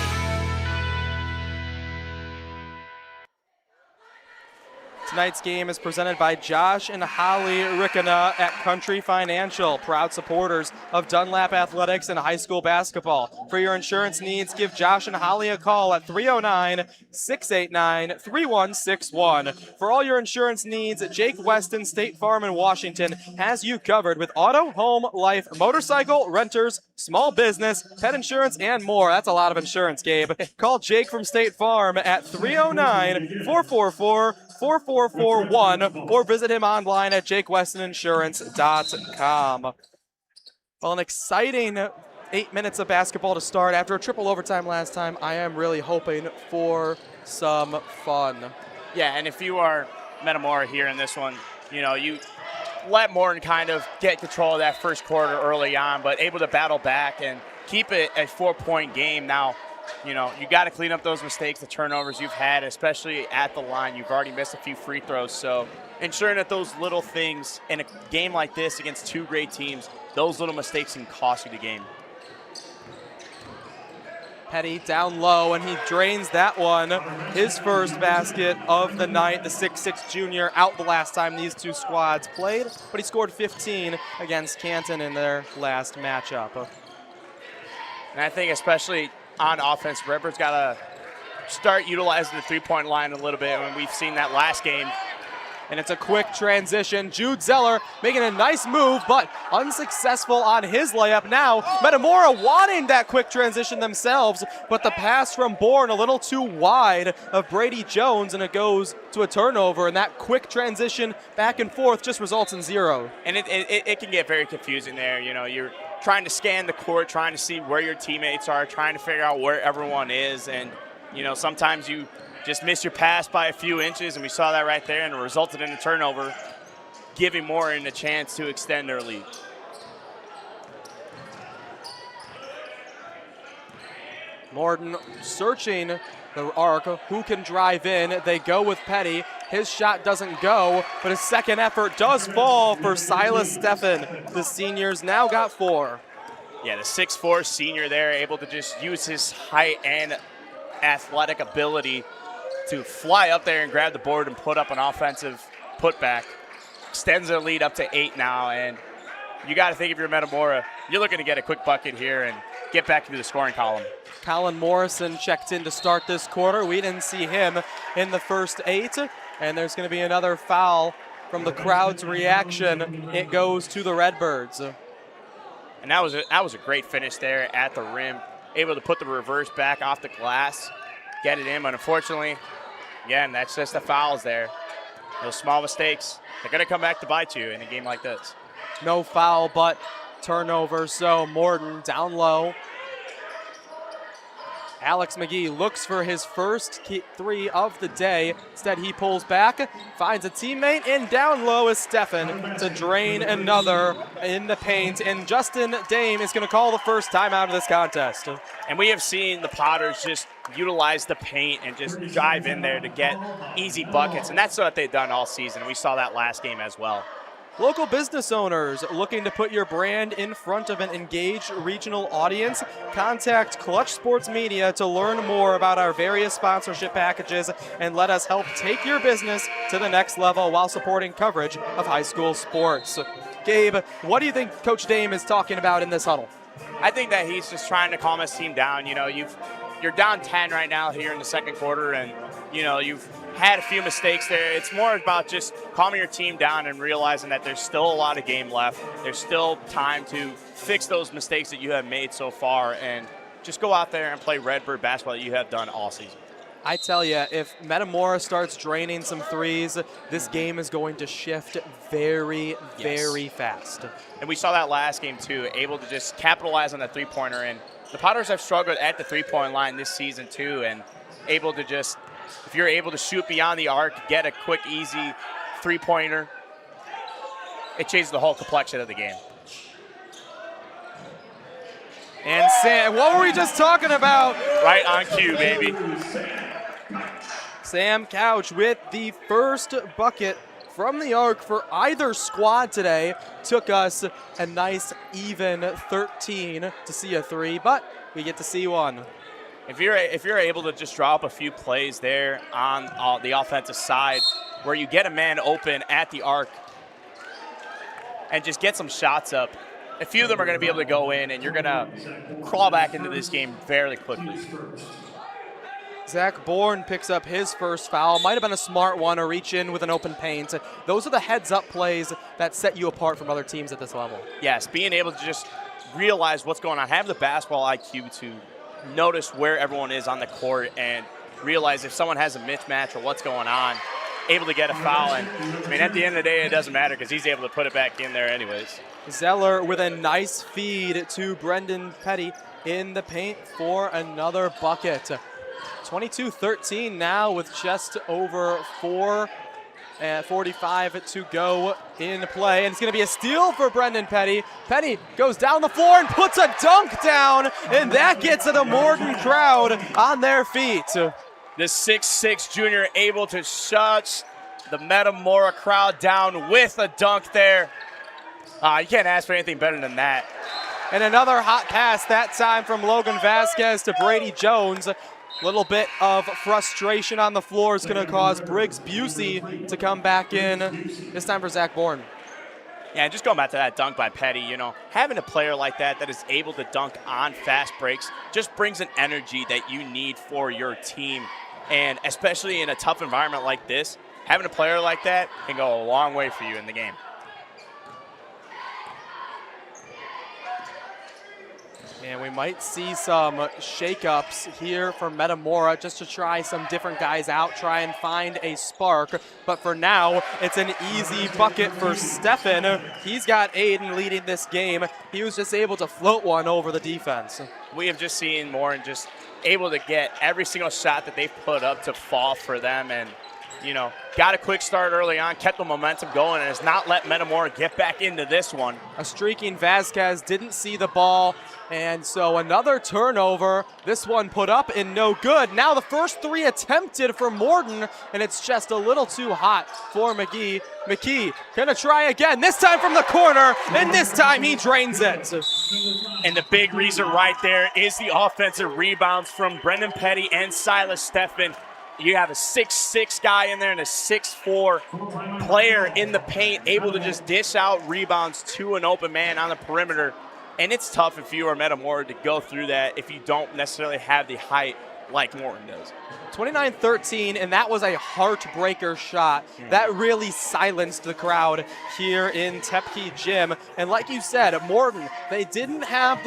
Speaker 1: Tonight's game is presented by Josh and Holly Riekena at Country Financial, proud supporters of Dunlap Athletics and high school basketball. For your insurance needs, give Josh and Holly a call at 309-689-3161. For all your insurance needs, Jake Weston, State Farm in Washington has you covered with auto, home, life, motorcycle, renters, small business, pet insurance, and more. That's a lot of insurance, Gabe. Call Jake from State Farm at 309-444-4441 or visit him online at jakewestoninsurance.com. Well, an exciting 8 minutes of basketball to start. After a triple overtime last time, I am really hoping for some fun.
Speaker 2: Yeah, and if you are Metamora here in this one, you let Morton kind of get control of that first quarter early on, but able to battle back and keep it a 4-point game. Now, you got to clean up those mistakes, the turnovers you've had, especially at the line. You've already missed a few free throws, so ensuring that those little things in a game like this against two great teams, those little mistakes can cost you the game.
Speaker 1: Petty down low, and he drains that one. His first basket of the night. The 6'6 junior out the last time these two squads played, but he scored 15 against Canton in their last matchup.
Speaker 2: And I think especially on offense, Redbird's got to start utilizing the three-point line a little bit when we've seen that last game.
Speaker 1: And it's a quick transition. Jude Zeller making a nice move, but unsuccessful on his layup. Now, Metamora wanting that quick transition themselves, but the pass from Bourne a little too wide of Brady Jones, and it goes to a turnover. And that quick transition back and forth just results in 0.
Speaker 2: And it can get very confusing there. You're trying to scan the court, trying to see where your teammates are, trying to figure out where everyone is. And, sometimes you just miss your pass by a few inches, and we saw that right there, and it resulted in a turnover, giving Morton a chance to extend their lead.
Speaker 1: Morton searching the arc. Who can drive in? They go with Petty. His shot doesn't go, but his second effort does fall for Silas Steffen. The senior's now got 4.
Speaker 2: Yeah, the 6'4 senior there, able to just use his height and athletic ability to fly up there and grab the board and put up an offensive putback. Extends their lead up to 8 now, and you got to think if you're Metamora, you're looking to get a quick bucket here and get back into the scoring column.
Speaker 1: Colin Morrison checked in to start this quarter. We didn't see him in the first 8, and there's going to be another foul from the crowd's reaction. It goes to the Redbirds.
Speaker 2: And that was a great finish there at the rim, able to put the reverse back off the glass, get it in, but unfortunately, again, that's just the fouls there. Those small mistakes, they're going to come back to bite you in a game like this.
Speaker 1: No foul, but turnover, so Morton down low. Alex McGee looks for his first 3 of the day. Instead, he pulls back, finds a teammate, and down low is Steffen to drain another in the paint. And Justin Dame is going to call the first timeout of this contest.
Speaker 2: And we have seen the Potters just utilize the paint and just dive in there to get easy buckets. And that's what they've done all season. We saw that last game as well.
Speaker 1: Local business owners looking to put your brand in front of an engaged regional audience? Contact Clutch Sports Media to learn more about our various sponsorship packages and let us help take your business to the next level while supporting coverage of high school sports. Gabe, what do you think Coach Dame is talking about in this huddle?
Speaker 2: I think that he's just trying to calm his team down. You're down 10 right now here in the second quarter, and you've had a few mistakes there. It's more about just calming your team down and realizing that there's still a lot of game left. There's still time to fix those mistakes that you have made so far, and just go out there and play Redbird basketball that you have done all season.
Speaker 1: I tell you, if Metamora starts draining some threes, this game is going to shift very, very fast.
Speaker 2: And we saw that last game too, able to just capitalize on the three-pointer. And the Potters have struggled at the three-point line this season too, and able to just, if you're able to shoot beyond the arc, get a quick, easy three-pointer, it changes the whole complexion of the game.
Speaker 1: And Sam, what were we just talking about?
Speaker 2: Right on cue, baby.
Speaker 1: Sam Couch with the first bucket from the arc for either squad today. Took us a nice even 13 to see a 3, but we get to see one.
Speaker 2: If you're able to just draw up a few plays there on the offensive side where you get a man open at the arc and just get some shots up, a few of them are going to be able to go in, and you're going to crawl back into this game fairly quickly.
Speaker 1: Zach Bourne picks up his first foul. Might have been a smart one, or reach in with an open paint. Those are the heads-up plays that set you apart from other teams at this level.
Speaker 2: Yes, being able to just realize what's going on, have the basketball IQ to notice where everyone is on the court and realize if someone has a mismatch or what's going on, able to get a foul. And, I mean, at the end of the day, it doesn't matter because he's able to put it back in there anyways.
Speaker 1: Zeller with a nice feed to Brendan Petty in the paint for another bucket. 22-13 now with just over 4:45 to go in play. And it's going to be a steal for Brendan Petty. Petty goes down the floor and puts a dunk down, and that gets the Morton crowd on their feet.
Speaker 2: The 6'6" junior able to shut the Metamora crowd down with a dunk there. You can't ask for anything better than that.
Speaker 1: And another hot pass, that time from Logan Vasquez to Brady Jones. Little bit of frustration on the floor is going to cause Briggs Busey to come back in, this time for Zach Bourne.
Speaker 2: Yeah, and just going back to that dunk by Petty, you know, having a player like that is able to dunk on fast breaks just brings an energy that you need for your team. And especially in a tough environment like this, having a player like that can go a long way for you in the game.
Speaker 1: And we might see some shakeups here for Metamora just to try some different guys out, try and find a spark. But for now, it's an easy bucket for Stefan. He's got Aiden leading this game. He was just able to float one over the defense.
Speaker 2: We have just seen Morton just able to get every single shot that they've put up to fall for them. And, you know, got a quick start early on, kept the momentum going, and has not let Metamora get back into this one.
Speaker 1: A streaking Vasquez didn't see the ball. And so another turnover. This one put up and no good. Now the first three attempted for Morton, and it's just a little too hot for McGee. McKee gonna try again, this time from the corner, and this time he drains it.
Speaker 2: And the big reason right there is the offensive rebounds from Brendan Petty and Silas Stefan. You have a 6'6" guy in there and a 6'4" player in the paint, able to just dish out rebounds to an open man on the perimeter. And it's tough if you are Metamora to go through that if you don't necessarily have the height like Morton does.
Speaker 1: 29-13, and that was a heartbreaker shot. That really silenced the crowd here in Tepke Gym. And like you said, Morton, they didn't have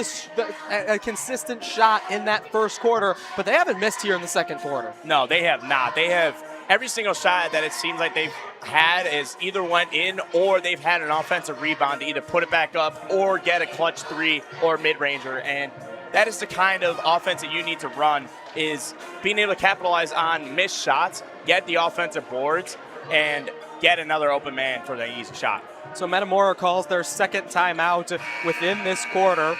Speaker 1: a consistent shot in that first quarter, but they haven't missed here in the second quarter.
Speaker 2: No, they have not. They have every single shot that it seems like they've had is either went in or they've had an offensive rebound to either put it back up or get a clutch three or mid-ranger. And that is the kind of offense that you need to run, is being able to capitalize on missed shots, get the offensive boards, and get another open man for the easy shot.
Speaker 1: So Metamora calls their second timeout within this quarter,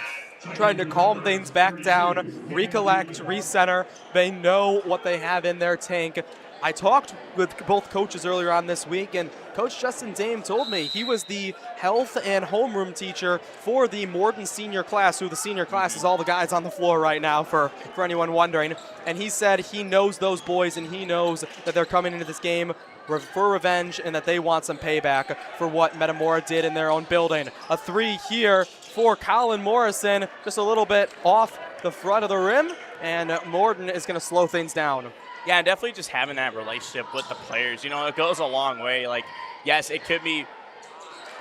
Speaker 1: trying to calm things back down, recollect, recenter. They know what they have in their tank. I talked with both coaches earlier on this week, and Coach Justin Dame told me he was the health and homeroom teacher for the Morton senior class, who the senior class is all the guys on the floor right now, for anyone wondering. And he said he knows those boys, and he knows that they're coming into this game for revenge and that they want some payback for what Metamora did in their own building. A three here for Colin Morrison, just a little bit off the front of the rim, and Morton is going to slow things down.
Speaker 2: Yeah, and definitely just having that relationship with the players. You know, it goes a long way. Like, yes, it could be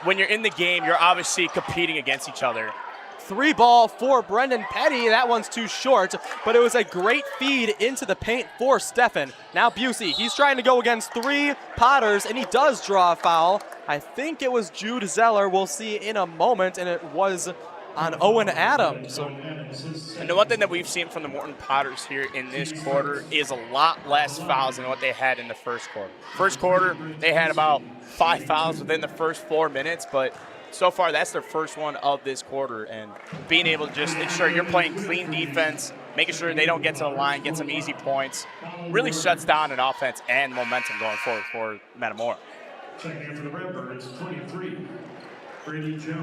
Speaker 2: when you're in the game, you're obviously competing against each other.
Speaker 1: Three ball for Brendan Petty. That one's too short, but it was a great feed into the paint for Stefan. Now Busey, he's trying to go against three Potters, and he does draw a foul. I think it was Jude Zeller. We'll see in a moment, and it was on Owen Adams.
Speaker 2: And the one thing that we've seen from the Morton Potters here in this quarter is a lot less fouls than what they had in the first quarter. First quarter, they had about 5 fouls within the first 4 minutes, but so far that's their first one of this quarter. And being able to just ensure you're playing clean defense, making sure they don't get to the line, get some easy points, really shuts down an offense and momentum going forward for Metamora.
Speaker 4: Checking in for the Redbirds, 23.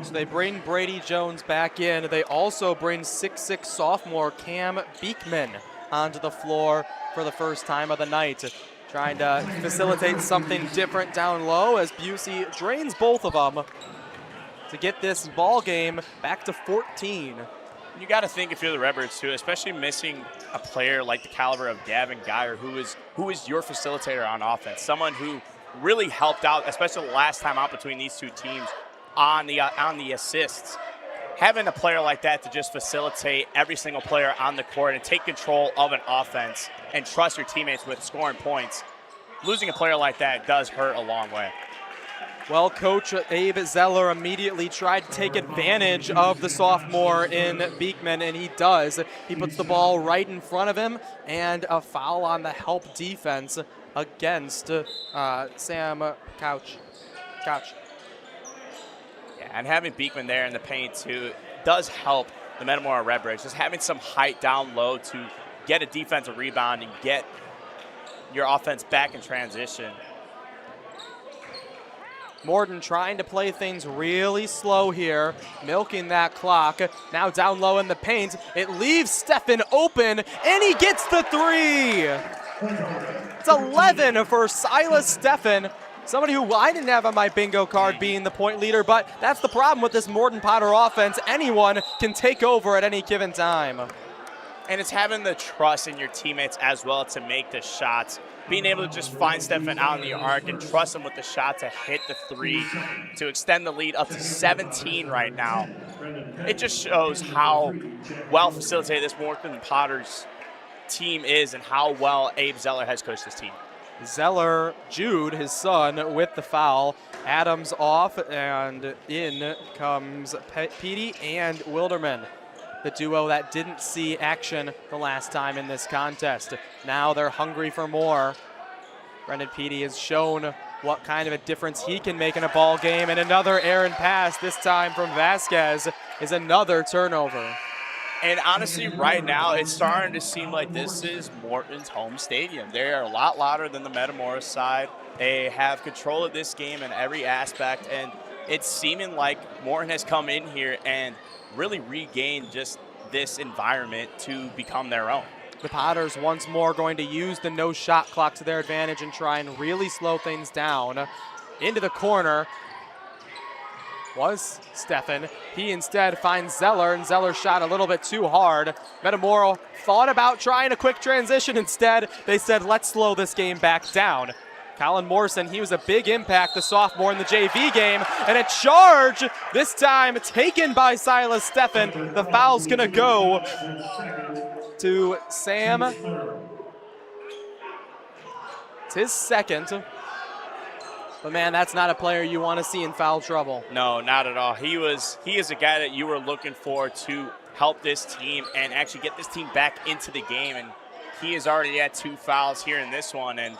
Speaker 1: So they bring Brady Jones back in. They also bring 6'6" sophomore Cam Beekman onto the floor for the first time of the night. Trying to facilitate something different down low as Busey drains both of them to get this ball game back to 14.
Speaker 2: You got to think if you're the Redbirds too, especially missing a player like the caliber of Gavin Geyer, who is your facilitator on offense, someone who really helped out, especially the last time out between these two teams on the assists. Having a player like that to just facilitate every single player on the court and take control of an offense and trust your teammates with scoring points, losing a player like that does hurt a long way.
Speaker 1: Well, Coach Abe Zeller immediately tried to take advantage of the sophomore in Beekman, and he does. He puts the ball right in front of him, and a foul on the help defense against Sam Couch.
Speaker 2: Yeah, and having Beekman there in the paint too does help the Metamora Redbirds. Just having some height down low to get a defensive rebound and get your offense back in transition.
Speaker 1: Morton trying to play things really slow here, milking that clock. Now down low in the paint. It leaves Stefan open, and he gets the three. It's 11 for Silas Stefan, somebody who I didn't have on my bingo card being the point leader, but that's the problem with this Morton Potter offense. Anyone can take over at any given time.
Speaker 2: And it's having the trust in your teammates as well to make the shots. Being able to just find Stefan out in the arc and trust him with the shot to hit the three to extend the lead up to 17 right now. It just shows how well facilitated this Morton Potter's team is and how well Abe Zeller has coached his team.
Speaker 1: Zeller, Jude, his son, with the foul. Adams off, and in comes Petey and Wilderman, the duo that didn't see action the last time in this contest. Now they're hungry for more. Brendan Petey has shown what kind of a difference he can make in a ball game, and another errant pass, this time from Vasquez, is another turnover.
Speaker 2: And honestly, right now, it's starting to seem like this is Morton's home stadium. They are a lot louder than the Metamora side. They have control of this game in every aspect, and it's seeming like Morton has come in here and really regained just this environment to become their own.
Speaker 1: The Potters once more going to use the no shot clock to their advantage and try and really slow things down. Into the corner was Stefan. He instead finds Zeller, and Zeller shot a little bit too hard. Metamora thought about trying a quick transition. Instead, they said, let's slow this game back down. Colin Morrison, he was a big impact, the sophomore in the JV game, and a charge, this time taken by Silas Stefan. The foul's gonna go to Sam. It's his second. But man, that's not a player you want to see in foul trouble.
Speaker 2: No, not at all. He is a guy that you were looking for to help this team and actually get this team back into the game, and he is already at 2 fouls here in this one. And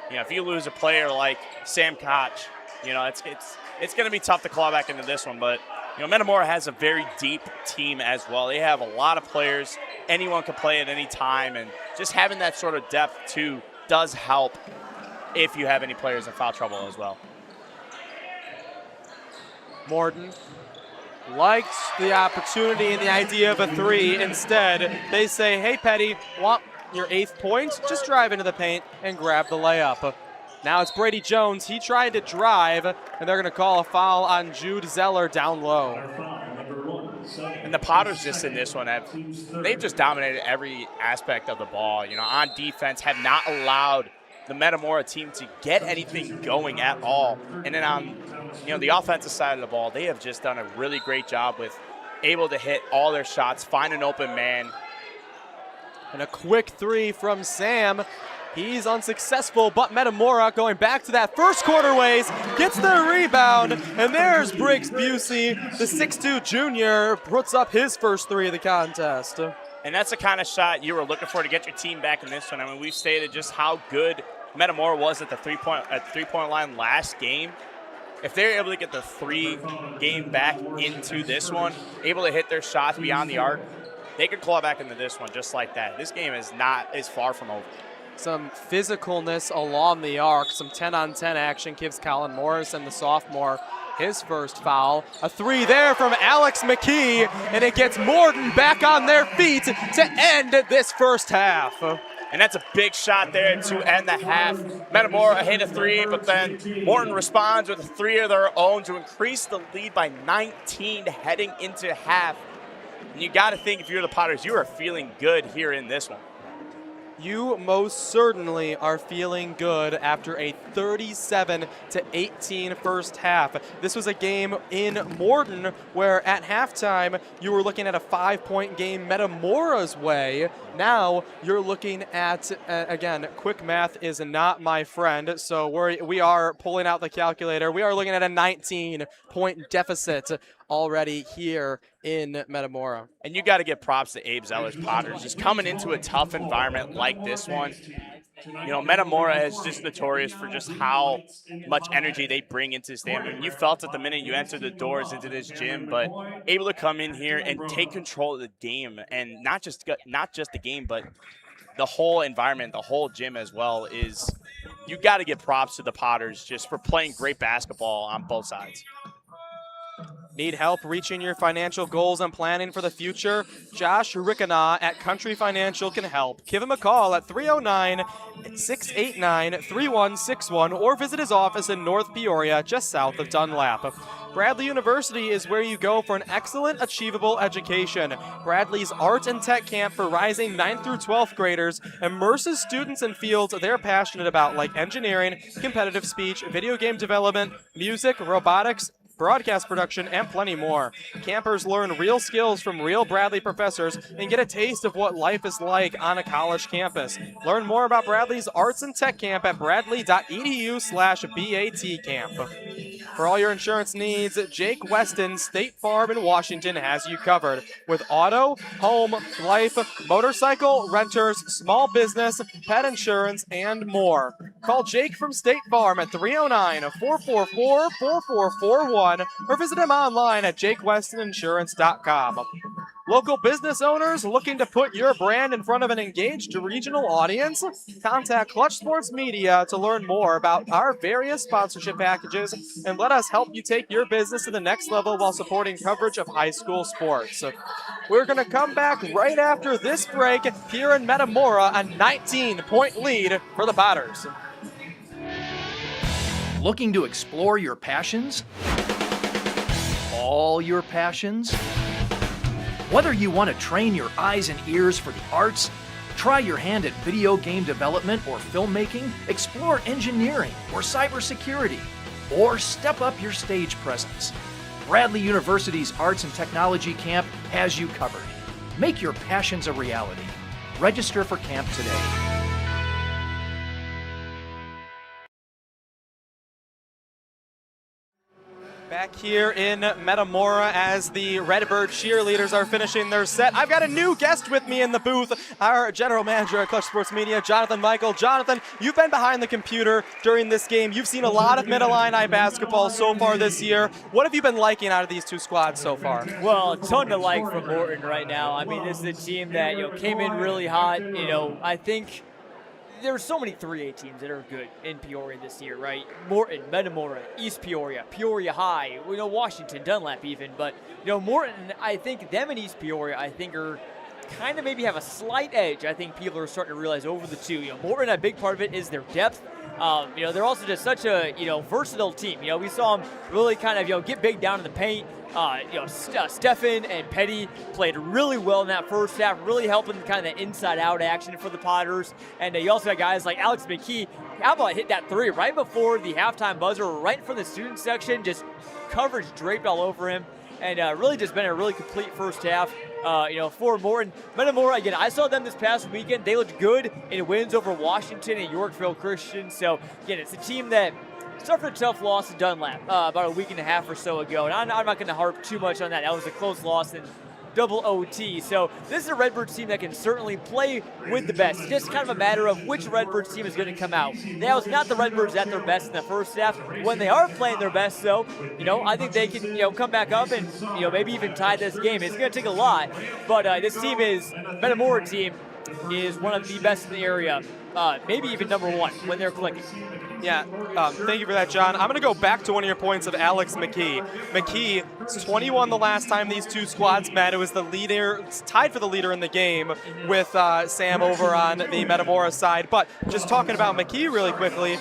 Speaker 2: you know, if you lose a player like Sam Koch, you know, it's going to be tough to claw back into this one. But you know, Metamora has a very deep team as well. They have a lot of players. Anyone can play at any time, and just having that sort of depth too does help if you have any players in foul trouble as well.
Speaker 1: Morton liked the opportunity and the idea of a three. Instead, they say, hey, Petty, want your 8th point? Just drive into the paint and grab the layup. Now it's Brady Jones. He tried to drive, and they're going to call a foul on Jude Zeller down low.
Speaker 2: And the Potters just in this one, they've just dominated every aspect of the ball. You know, on defense, have not allowed the Metamora team to get anything going at all. And then on, you know, the offensive side of the ball, they have just done a really great job with able to hit all their shots, find an open man.
Speaker 1: And a quick three from Sam. He's unsuccessful, but Metamora going back to that first quarter ways, gets the rebound, and there's Briggs Busey, the 6'2 junior, puts up his first three of the contest.
Speaker 2: And that's the kind of shot you were looking for to get your team back in this one. I mean, we've stated just how good Metamora was at the three-point line last game. If they're able to get the 3 game back into this one, able to hit their shots beyond the arc, they could claw back into this one just like that. This game is far from over.
Speaker 1: Some physicalness along the arc, some 10-on-10 action gives Colin Morrison, the sophomore, his first foul. A three there from Alex McKee, and it gets Morton back on their feet to end this first half.
Speaker 2: And that's a big shot there to end the half. Metamora hit a three, but then Morton responds with a three of their own to increase the lead by 19 heading into half. And you got to think, if you're the Potters, you are feeling good here in this one.
Speaker 1: You most certainly are feeling good after a 37-18 first half. This was a game in Morton where at halftime you were looking at a 5-point game Metamora's way. Now you're looking at, again, quick math is not my friend, so we are pulling out the calculator. We are looking at a 19-point deficit already here in Metamora.
Speaker 2: And you got to give props to Abe Zeller's Potters. Just coming into a tough environment like this one. You know, Metamora is just notorious for just how much energy they bring into the stadium. You felt it the minute you entered the doors into this gym, but able to come in here and take control of the game, and not just the game, but the whole environment, the whole gym as well. Is you got to give props to the Potters just for playing great basketball on both sides.
Speaker 1: Need help reaching your financial goals and planning for the future? Josh Riekena at Country Financial can help. Give him a call at 309-689-3161 or visit his office in North Peoria, just south of Dunlap. Bradley University is where you go for an excellent, achievable education. Bradley's Art and Tech Camp for rising 9th through 12th graders immerses students in fields they're passionate about, like engineering, competitive speech, video game development, music, robotics, broadcast production, and plenty more. Campers learn real skills from real Bradley professors and get a taste of what life is like on a college campus. Learn more about Bradley's Arts and Tech Camp at bradley.edu/BAT camp. For all your insurance needs, Jake Weston, State Farm in Washington has you covered with auto, home, life, motorcycle, renters, small business, pet insurance, and more. Call Jake from State Farm at 309-444-4441 or visit him online at jakewestoninsurance.com. Local business owners looking to put your brand in front of an engaged regional audience? Contact Clutch Sports Media to learn more about our various sponsorship packages and let us help you take your business to the next level while supporting coverage of high school sports. We're going to come back right after this break here in Metamora, a 19-point lead for the Potters.
Speaker 3: Looking to explore your passions? All your passions? Whether you want to train your eyes and ears for the arts, try your hand at video game development or filmmaking, explore engineering or cybersecurity, or step up your stage presence, Bradley University's Arts and Technology Camp has you covered. Make your passions a reality. Register for camp today.
Speaker 1: Back here in Metamora as the Redbird cheerleaders are finishing their set. I've got a new guest with me in the booth, our general manager at Clutch Sports Media, Jonathan Michael. Jonathan, you've been behind the computer during this game. You've seen a lot of Mid-Illini basketball so far this year. What have you been liking out of these two squads so far?
Speaker 5: Well, a ton to like from Morton right now. I mean, this is a team that came in really hot. I think there's so many 3A teams that are good in Peoria this year, right? Morton, Metamora, East Peoria, Peoria High, Washington, Dunlap even. But, Morton, I think them and East Peoria, I think are kind of maybe have a slight edge. I think people are starting to realize over the two. Morton, a big part of it is their depth. They're also just such a, versatile team. We saw them really kind of, get big down in the paint. Stefan and Petty played really well in that first half, really helping kind of the inside-out action for the Potters. And you also got guys like Alex McKee. How about hit that three right before the halftime buzzer, right from the student section, just coverage draped all over him. And really just been a really complete first half. For Morton. Metamora, again, I saw them this past weekend. They looked good in wins over Washington and Yorkville Christian. So, again, it's a team that suffered a tough loss to Dunlap about a week and a half or so ago. And I'm not going to harp too much on that. That was a close loss in double OT. So this is a Redbirds team that can certainly play with the best. It's just kind of a matter of which Redbirds team is going to come out. That was not the Redbirds at their best in the first half. When they are playing their best, though, I think they can, come back up and, maybe even tie this game. It's going to take a lot, but this team Metamora team is one of the best in the area, maybe even number one when they're clicking.
Speaker 1: Yeah, thank you for that, John. I'm going to go back to one of your points of Alex McKee. McKee is 21 the last time these two squads met. It was the leader, it's tied for the leader in the game with Sam over on the Metamora side. But just talking about McKee really quickly,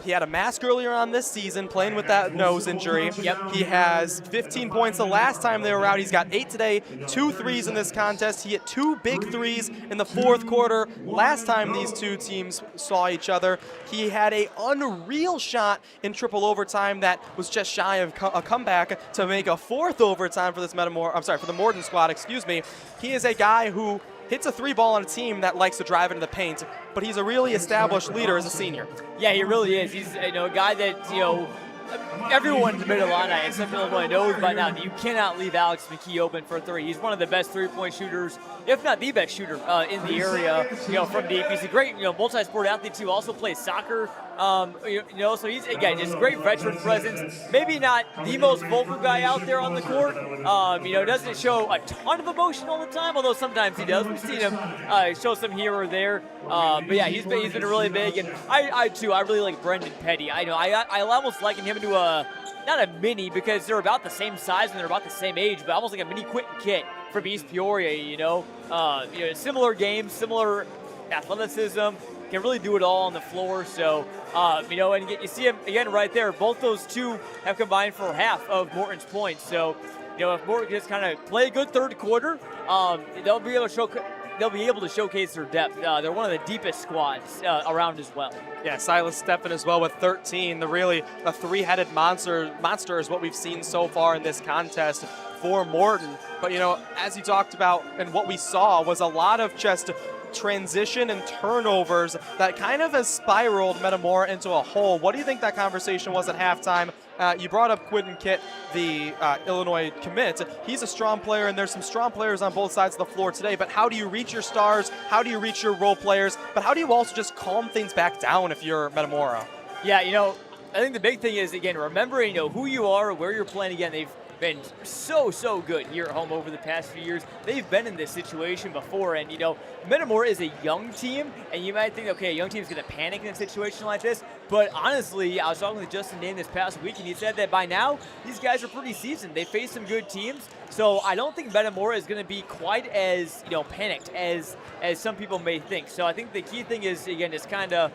Speaker 1: he had a mask earlier on this season playing with that nose injury.
Speaker 5: Yep.
Speaker 1: He has 15 points the last time they were out. He's got 8 today, 2 threes in this contest. He hit 2 big threes in the fourth quarter. Last time these two teams saw each other, he had a unreal shot in triple overtime that was just shy of a comeback to make a fourth overtime for this for the Morton squad, excuse me. He is a guy who hits a 3-ball on a team that likes to drive into the paint, but he's a really established leader as a senior.
Speaker 5: Yeah, he really is. He's a guy that, everyone in the Mid-Illini and Central Illinois knows by now that you cannot leave Alex McKee open for 3. He's one of the best 3-point shooters, if not the best shooter in the area, from deep. He's a great, multi-sport athlete too, also plays soccer. So he's, again, just great veteran presence. Maybe not the most vocal guy out there on the court. Doesn't show a ton of emotion all the time, although sometimes he does. We've seen him show some here or there. But yeah, he's been really big. And I really like Brendan Petty. I almost liken him to not a mini because they're about the same size and they're about the same age, but almost like a mini Quentin Kit from East Peoria, similar games, similar athleticism, can really do it all on the floor. So, and you see him again right there. Both those two have combined for half of Morton's points. So, if Morton just kind of play a good third quarter, they'll be able to showcase their depth. They're one of the deepest squads around as well.
Speaker 1: Yeah, Silas Steffen as well with 13. A three-headed monster is what we've seen so far in this contest for Morton. But, as you talked about and what we saw was a lot of just transition and turnovers that kind of has spiraled Metamora into a hole. What do you think that conversation was at halftime? You brought up Quentin Kitt, the Illinois commit. He's a strong player, and there's some strong players on both sides of the floor today, but how do you reach your stars? How do you reach your role players? But how do you also just calm things back down if you're Metamora?
Speaker 5: Yeah, I think the big thing is, again, remembering who you are, where you're playing. Again, they've been so good here at home over the past few years. They've been in this situation before, and Metamora is a young team, and you might think, okay, a young team's going to panic in a situation like this, but honestly, I was talking with Justin Dane this past week, and he said that by now, these guys are pretty seasoned. They faced some good teams, so I don't think Metamora is going to be quite as, panicked as some people may think. So I think the key thing is, again, just kind of,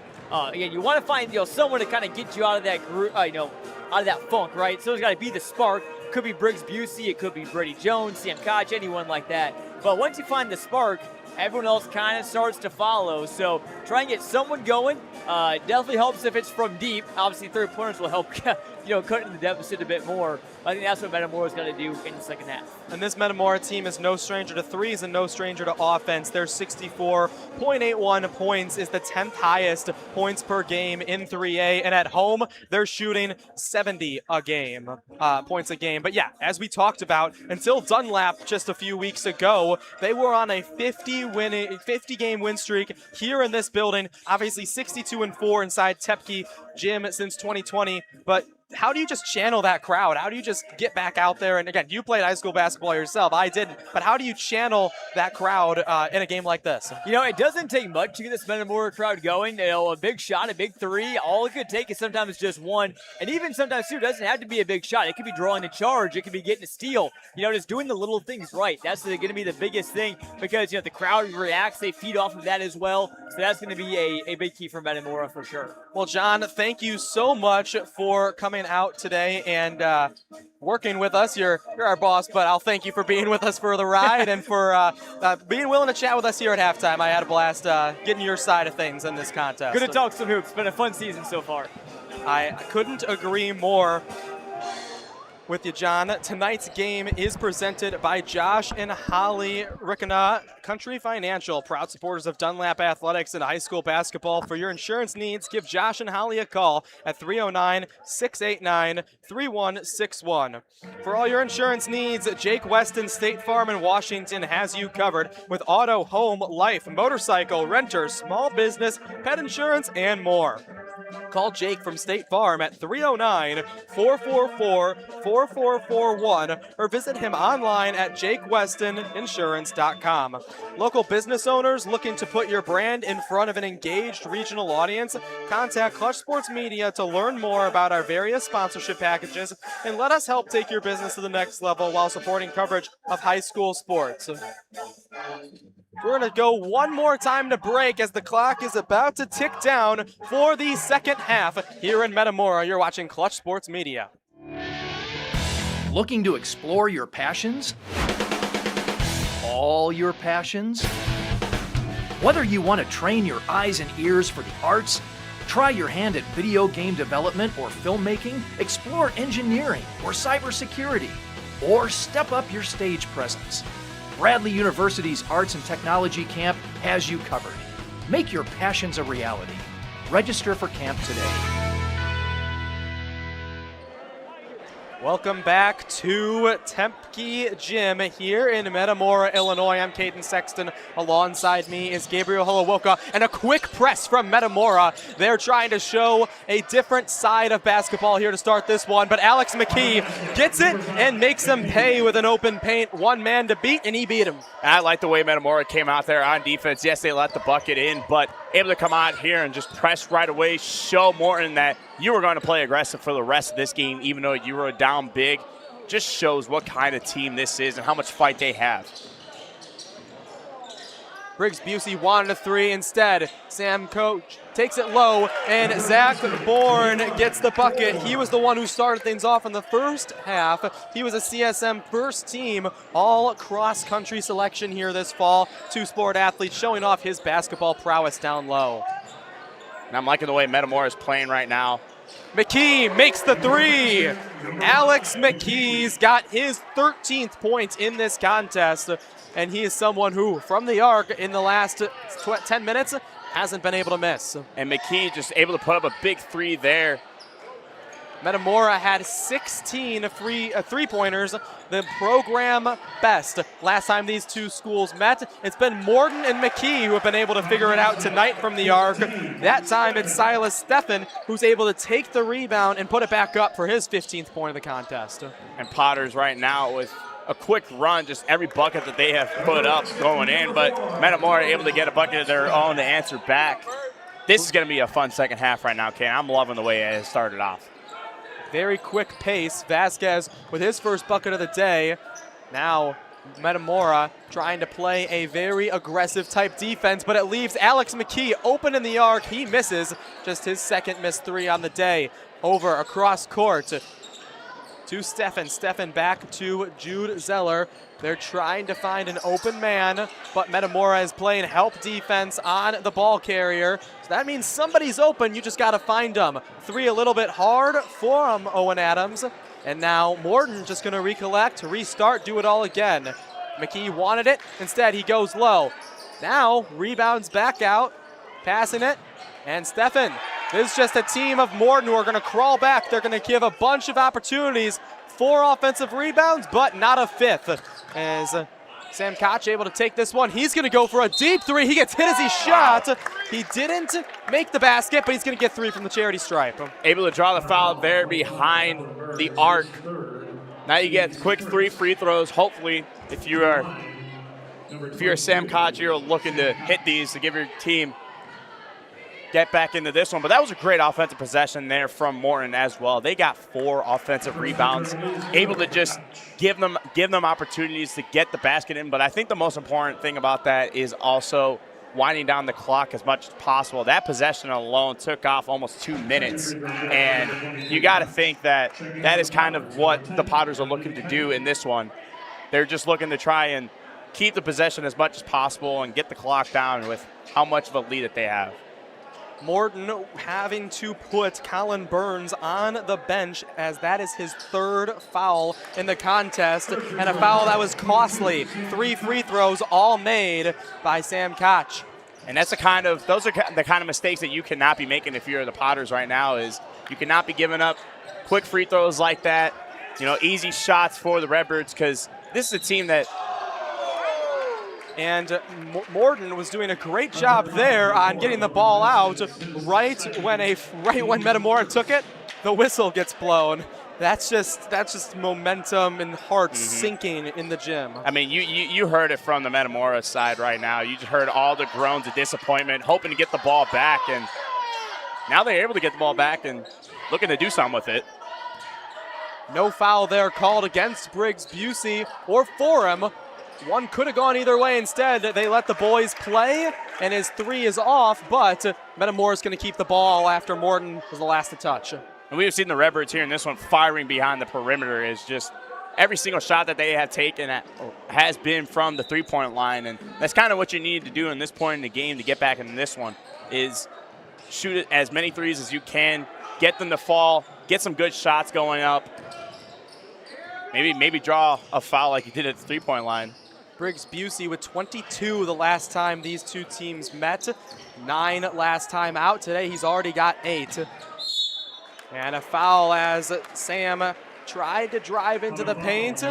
Speaker 5: you want to find, someone to kind of get you out of that group, out of that funk, right? Someone's got to be the spark. Could be Briggs Busey, it could be Brady Jones, Sam Koch, anyone like that. But once you find the spark, everyone else kind of starts to follow. So try and get someone going. Definitely helps if it's from deep. Obviously, 3-pointers will help, cutting the deficit a bit more. I think that's what Metamora's got to do in the second half.
Speaker 1: And this Metamora team is no stranger to threes and no stranger to offense. Their 64.81 points is the 10th highest points per game in 3A. And at home, they're shooting 70 points a game. But yeah, as we talked about, until Dunlap just a few weeks ago, they were on a 50-game win streak here in this building. Obviously 62-4 inside Tepke Gym since 2020. But how do you just channel that crowd? How do you just get back out there? And again, you played high school basketball yourself. I didn't. But how do you channel that crowd in a game like this?
Speaker 5: It doesn't take much to get this Metamora crowd going. A big shot, a big three. All it could take is sometimes just one. And even sometimes, too, it doesn't have to be a big shot. It could be drawing a charge. It could be getting a steal. Just doing the little things right. That's going to be the biggest thing because, the crowd reacts. They feed off of that as well. So that's going to be a big key for Metamora for sure.
Speaker 1: Well, John, thank you so much for coming out today and working with us. You're our boss, but I'll thank you for being with us for the ride and for being willing to chat with us here at halftime. I had a blast getting your side of things in this contest.
Speaker 5: Good to talk some hoops. It's been a fun season so far.
Speaker 1: I couldn't agree more with you, John. Tonight's game is presented by Josh and Holly Riekena Country Financial, proud supporters of Dunlap Athletics and high school basketball. For your insurance needs, give Josh and Holly a call at 309-689-3161. For all your insurance needs, Jake Weston State Farm in Washington has you covered with auto, home, life, motorcycle, renters, small business, pet insurance, and more. Call Jake from State Farm at 309-444-4441 or visit him online at jakewestoninsurance.com. Local business owners looking to put your brand in front of an engaged regional audience? Contact Clutch Sports Media to learn more about our various sponsorship packages and let us help take your business to the next level while supporting coverage of high school sports. We're going to go one more time to break as the clock is about to tick down for the second half here in Metamora. You're watching Clutch Sports Media.
Speaker 3: Looking to explore your passions? All your passions? Whether you want to train your eyes and ears for the arts, try your hand at video game development or filmmaking, explore engineering or cybersecurity, or step up your stage presence, Bradley University's Arts and Technology Camp has you covered. Make your passions a reality. Register for camp today.
Speaker 1: Welcome back to Tempe Gym here in Metamora, Illinois. I'm Caden Sexton. Alongside me is Gabriel Holowoka, and a quick press from Metamora. They're trying to show a different side of basketball here to start this one, but Alex McKee gets it and makes them pay with an open paint. One man to beat, and he beat him.
Speaker 2: I like the way Metamora came out there on defense. Yes, they let the bucket in, but able to come out here and just press right away, show Morton that you were going to play aggressive for the rest of this game, even though you were down big. Just shows what kind of team this is and how much fight they have.
Speaker 1: Briggs Busey wanted a three. Instead, Sam Coach takes it low, and Zach Bourne gets the bucket. He was the one who started things off in the first half. He was a CSM first team all cross-country selection here this fall. Two-sport athlete showing off his basketball prowess down low.
Speaker 2: And I'm liking the way Metamora is playing right now.
Speaker 1: McKee makes the three. Alex McKee's got his 13th point in this contest, and he is someone who, from the arc in the last 10 minutes, hasn't been able to miss.
Speaker 2: And McKee just able to put up a big three there.
Speaker 1: Metamora had 16 three-pointers, the program best. Last time these two schools met, it's been Morton and McKee who have been able to figure it out tonight from the arc. That time it's Silas Steffen who's able to take the rebound and put it back up for his 15th point of the contest.
Speaker 2: And Potter's right now with a quick run, just every bucket that they have put up going in, but Metamora able to get a bucket of their own to answer back. This is going to be a fun second half right now, Ken. I'm loving the way it has started off.
Speaker 1: Very quick pace. Vasquez with his first bucket of the day. Now Metamora trying to play a very aggressive type defense, but it leaves Alex McKee open in the arc. He misses, just his second missed three on the day. Over across court to Steffen. Steffen back to Jude Zeller. They're trying to find an open man, but Metamora is playing help defense on the ball carrier. So that means somebody's open. You just got to find them. Three a little bit hard for Owen Adams. And now Morton just going to recollect, restart, do it all again. McKee wanted it. Instead, he goes low. Now rebounds back out, passing it. And Steffen, this is just a team of Morton who are going to crawl back. They're going to give a bunch of opportunities. 4 offensive rebounds, but not a fifth. As Sam Koch able to take this one. He's going to go for a deep three. He gets hit as he shot. He didn't make the basket, but he's going to get 3 from the charity stripe.
Speaker 2: Able to draw the foul there behind the arc. Now you get quick 3 free throws. Hopefully, if you're Sam Koch, you're looking to hit these to give your team get back into this one. But that was a great offensive possession there from Morton as well. They got 4 offensive rebounds, able to just give them opportunities to get the basket in. But I think the most important thing about that is also winding down the clock as much as possible. That possession alone took off almost 2 minutes. And you got to think that that is kind of what the Potters are looking to do in this one. They're just looking to try and keep the possession as much as possible and get the clock down with how much of a lead that they have.
Speaker 1: Morton having to put Colin Burns on the bench, as that is his 3rd foul in the contest, and a foul that was costly. 3 free throws all made by Sam Koch.
Speaker 2: And that's those are the kind of mistakes that you cannot be making if you're the Potters right now. Is you cannot be giving up quick free throws like that, easy shots for the Redbirds, because this is a team that
Speaker 1: And Morton was doing a great job there on getting the ball out. Right when Metamora took it, the whistle gets blown. That's just momentum and heart sinking in the gym.
Speaker 2: I mean, you heard it from the Metamora side right now. You just heard all the groans of disappointment, hoping to get the ball back, and now they're able to get the ball back and looking to do something with it.
Speaker 1: No foul there called against Briggs Busey or for him. One could have gone either way. Instead, they let the boys play, and his three is off, but Metamora's going to keep the ball after Morton was the last to touch.
Speaker 2: And we've seen the Redbirds here in this one firing behind the perimeter. Is just every single shot that they have taken has been from the three-point line, and that's kind of what you need to do in this point in the game to get back in this one, is shoot as many threes as you can, get them to fall, get some good shots going up, maybe draw a foul like you did at the three-point line.
Speaker 1: Briggs Busey with 22 the last time these two teams met. 9 last time out. Today he's already got 8. And a foul as Sam tried to drive into the paint.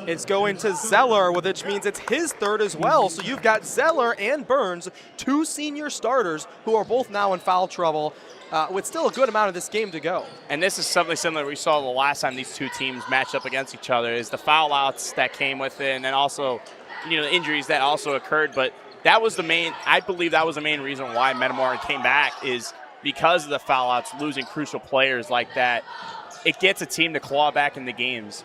Speaker 1: It's going to Zeller, which means it's his third as well. So you've got Zeller and Burns, 2 senior starters who are both now in foul trouble, with still a good amount of this game to go.
Speaker 2: And this is something similar we saw the last time these two teams matched up against each other, is the foul outs that came with it, and then also, the injuries that also occurred. But that was I believe that was the main reason why Metamora came back, is because of the foul outs, losing crucial players like that. It gets a team to claw back in the games.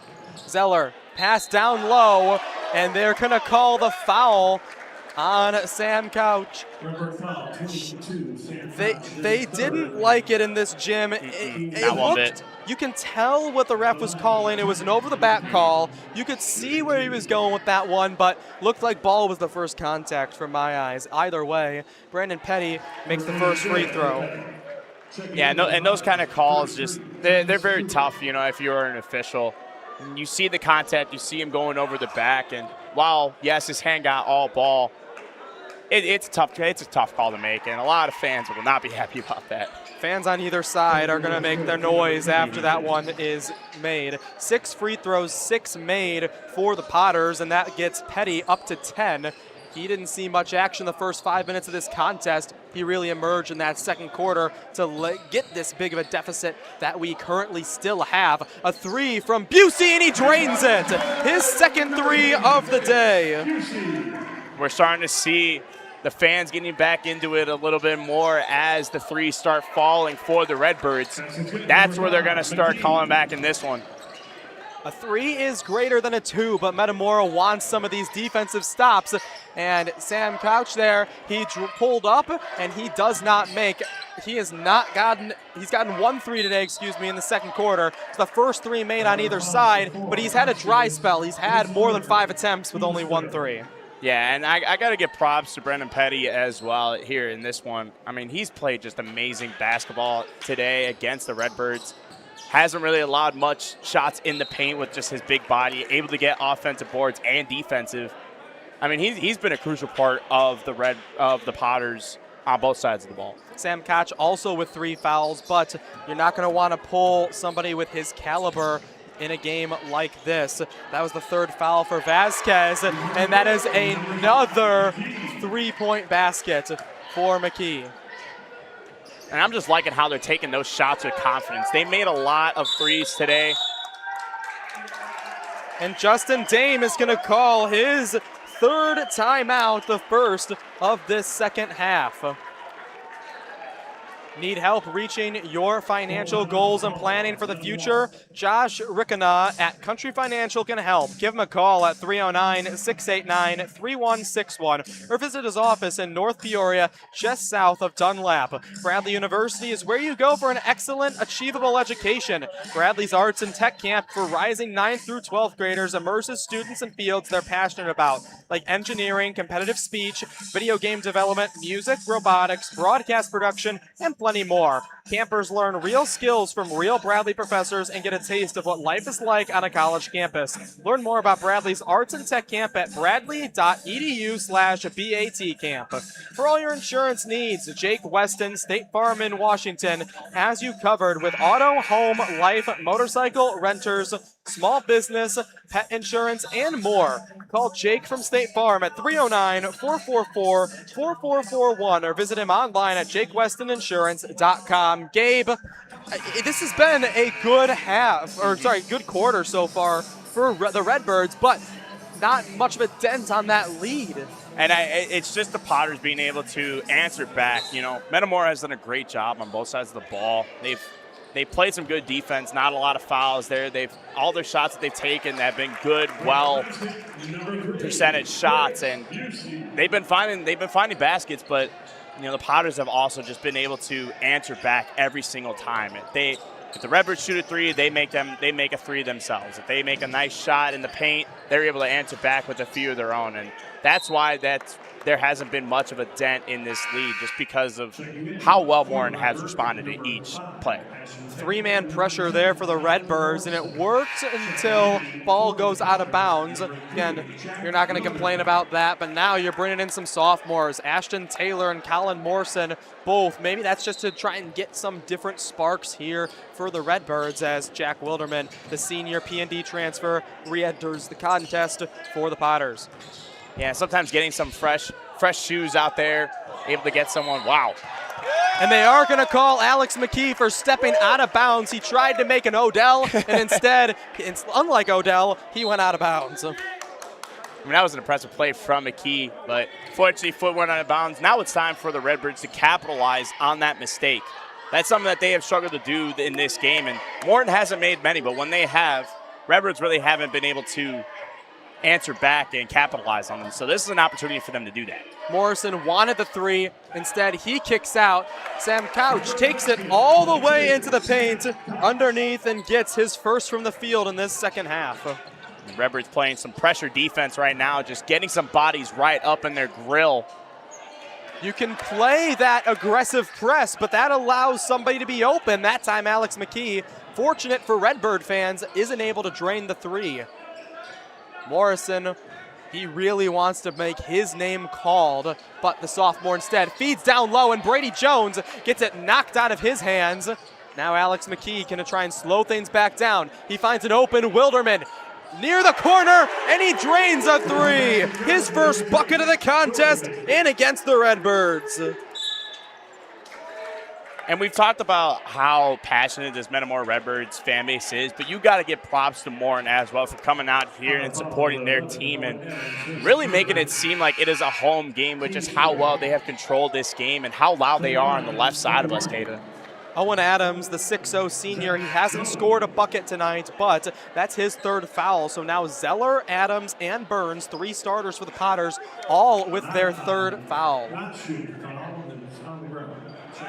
Speaker 1: Zeller pass down low, and they're going to call the foul on Sam Couch. They didn't like it in this gym. It looked, you can tell what the ref was calling. It was an over-the-back call. You could see where he was going with that one, but looked like ball was the first contact from my eyes. Either way, Brandon Petty makes the first free throw.
Speaker 2: Yeah, and those kind of calls, they're very tough, if you're an official. And you see the contact, you see him going over the back, and while, yes, his hand got all ball, it's a tough call to make, and a lot of fans will not be happy about that.
Speaker 1: Fans on either side are going to make their noise after that one is made. 6 free throws, 6 made for the Potters, and that gets Petty up to 10. He didn't see much action the first 5 minutes of this contest. He really emerged in that second quarter to get this big of a deficit that we currently still have. A 3 from Busey, and he drains it. His second 3 of the day.
Speaker 2: We're starting to see the fans getting back into it a little bit more as the threes start falling for the Redbirds. That's where they're going to start calling back in this one.
Speaker 1: A 3 is greater than a 2, but Metamora wants some of these defensive stops. And Sam Couch there, he pulled up, and he does not make. He's gotten 1 3 today, in the second quarter. It's the first 3 made on either side, but he's had a dry spell. He's had more than 5 attempts with only 1 3.
Speaker 2: Yeah, and I got to give props to Brendan Petty as well here in this one. I mean, he's played just amazing basketball today against the Redbirds. Hasn't really allowed much shots in the paint with just his big body, able to get offensive boards and defensive. I mean, he's been a crucial part of the Potters on both sides of the ball.
Speaker 1: Sam Koch also with 3 fouls, but you're not going to want to pull somebody with his caliber in a game like this. That was the 3rd foul for Vasquez, and that is another 3-point basket for McKee.
Speaker 2: And I'm just liking how they're taking those shots with confidence. They made a lot of threes today.
Speaker 1: And Justin Dame is going to call his 3rd timeout, the first of this second half. Need help reaching your financial goals and planning for the future? Josh Riekena at Country Financial can help. Give him a call at 309-689-3161 or visit his office in North Peoria, just south of Dunlap. Bradley University is where you go for an excellent, achievable education. Bradley's Arts and Tech Camp for rising 9th through 12th graders immerses students in fields they're passionate about, like engineering, competitive speech, video game development, music, robotics, broadcast production, and plenty more. Campers learn real skills from real Bradley professors and get a taste of what life is like on a college campus. Learn more about Bradley's Arts and Tech Camp at bradley.edu/BAT camp. For all your insurance needs, Jake Weston, State Farm in Washington, has you covered with auto, home, life, motorcycle, renters, small business, pet insurance, and more. Call Jake from State Farm at 309-444-4441 or visit him online at jakewestoninsurance.com. Gabe, this has been a good good quarter so far for the Redbirds, but not much of a dent on that lead.
Speaker 2: And it's just the Potters being able to answer back. You know, Metamora has done a great job on both sides of the ball. They've played some good defense, not a lot of fouls there. All their shots that they've taken have been good, well percentage shots, and they've been finding baskets. But you know, the Potters have also just been able to answer back every single time. If the Redbirds shoot a three, they make a three themselves. If they make a nice shot in the paint, they're able to answer back with a few of their own, and that's why there hasn't been much of a dent in this lead, just because of how well Morton has responded to each play.
Speaker 1: Three-man pressure there for the Redbirds, and it worked until ball goes out of bounds. Again, you're not going to complain about that, but now you're bringing in some sophomores. Ashton Taylor and Colin Morrison, both. Maybe that's just to try and get some different sparks here for the Redbirds as Jack Wilderman, the senior P&D transfer, re-enters the contest for the Potters.
Speaker 2: Yeah, sometimes getting some fresh shoes out there, able to get someone, wow.
Speaker 1: And they are going to call Alex McKee for stepping out of bounds. He tried to make an Odell, and instead, unlike Odell, he went out of bounds.
Speaker 2: I mean, that was an impressive play from McKee, but fortunately, foot went out of bounds. Now it's time for the Redbirds to capitalize on that mistake. That's something that they have struggled to do in this game, and Morton hasn't made many, but when they have, Redbirds really haven't been able to answer back and capitalize on them. So this is an opportunity for them to do that.
Speaker 1: Morrison wanted the three. Instead, he kicks out. Sam Couch takes it all the way into the paint underneath and gets his first from the field in this second half.
Speaker 2: The Redbirds playing some pressure defense right now, just getting some bodies right up in their grill.
Speaker 1: You can play that aggressive press, but that allows somebody to be open. That time, Alex McKee, fortunate for Redbird fans, isn't able to drain the three. Morrison, he really wants to make his name called, but the sophomore instead feeds down low, and Brady Jones gets it knocked out of his hands. Now Alex McKee going to try and slow things back down. He finds an open Wilderman near the corner, and he drains a three. His first bucket of the contest in against the Redbirds.
Speaker 2: And we've talked about how passionate this Metamora Redbirds fan base is, but you got to give props to Morton as well for coming out here and supporting their team and really making it seem like it is a home game, which is how well they have controlled this game and how loud they are on the left side of us, Kata.
Speaker 1: Owen Adams, the 6'0 senior, he hasn't scored a bucket tonight, but that's his third foul. So now Zeller, Adams, and Burns, three starters for the Potters, all with their third foul.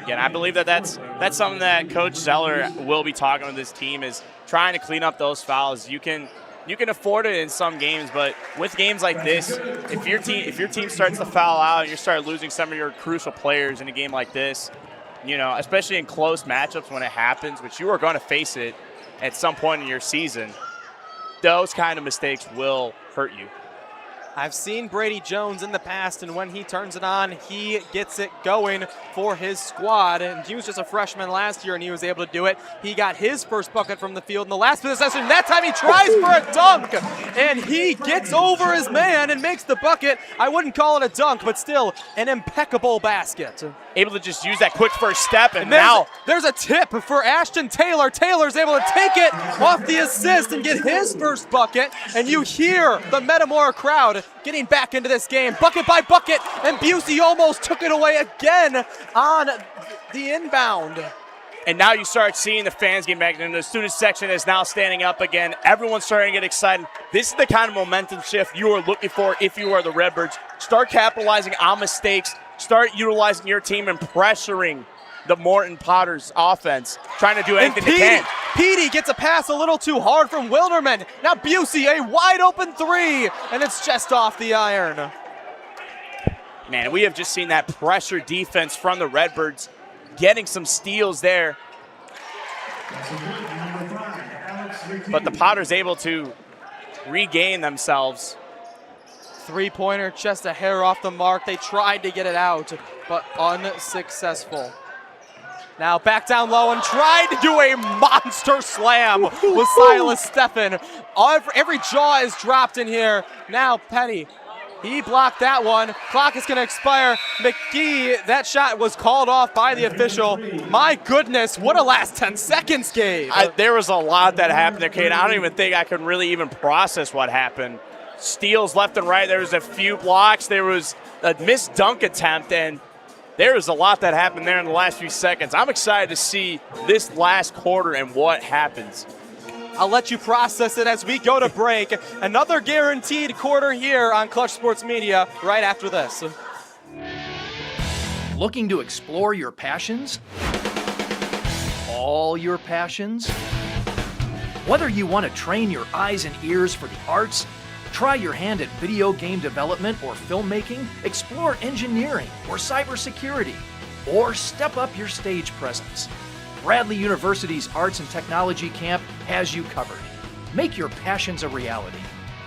Speaker 2: Again, I believe that's something that Coach Zeller will be talking with his team, is trying to clean up those fouls. You can afford it in some games, but with games like this, if your team starts to foul out and you start losing some of your crucial players in a game like this, you know, especially in close matchups when it happens, which you are going to face it at some point in your season, those kind of mistakes will hurt you.
Speaker 1: I've seen Brady Jones in the past, and when he turns it on, he gets it going for his squad. And he was just a freshman last year, and he was able to do it. He got his first bucket from the field in the last possession. That time he tries for a dunk, and he gets over his man and makes the bucket. I wouldn't call it a dunk, but still an impeccable basket.
Speaker 2: Able to just use that quick first step, and
Speaker 1: now there's a tip for Ashton Taylor. Taylor's able to take it off the assist and get his first bucket, and you hear the Metamora crowd getting back into this game, bucket by bucket, and Busey almost took it away again on the inbound.
Speaker 2: And now you start seeing the fans getting back, and the student section is now standing up again. Everyone's starting to get excited. This is the kind of momentum shift you are looking for if you are the Redbirds. Start capitalizing on mistakes. Start utilizing your team and pressuring the Morton Potters offense, trying to do anything they can.
Speaker 1: Petey gets a pass a little too hard from Wilderman. Now Busey, a wide open three, and it's just off the iron.
Speaker 2: Man, we have just seen that pressure defense from the Redbirds getting some steals there. But the Potters able to regain themselves.
Speaker 1: Three-pointer just a hair off the mark. They tried to get it out, but unsuccessful. Now back down low and tried to do a monster slam with Silas Steffen. Every jaw is dropped in here. Now Petty, he blocked that one. Clock is going to expire. McGee, that shot was called off by the official. My goodness, what a last 10 seconds, Gabe.
Speaker 2: There was a lot that happened there, Kate. I don't even think I could really even process what happened. Steals left and right. There was a few blocks. There was a missed dunk attempt, and there was a lot that happened there in the last few seconds. I'm excited to see this last quarter and what happens.
Speaker 1: I'll let you process it as we go to break. Another guaranteed quarter here on Clutch Sports Media right after this.
Speaker 3: Looking to explore your passions? All your passions? Whether you want to train your eyes and ears for the arts, try your hand at video game development or filmmaking, explore engineering or cybersecurity, or step up your stage presence, Bradley University's Arts and Technology Camp has you covered. Make your passions a reality.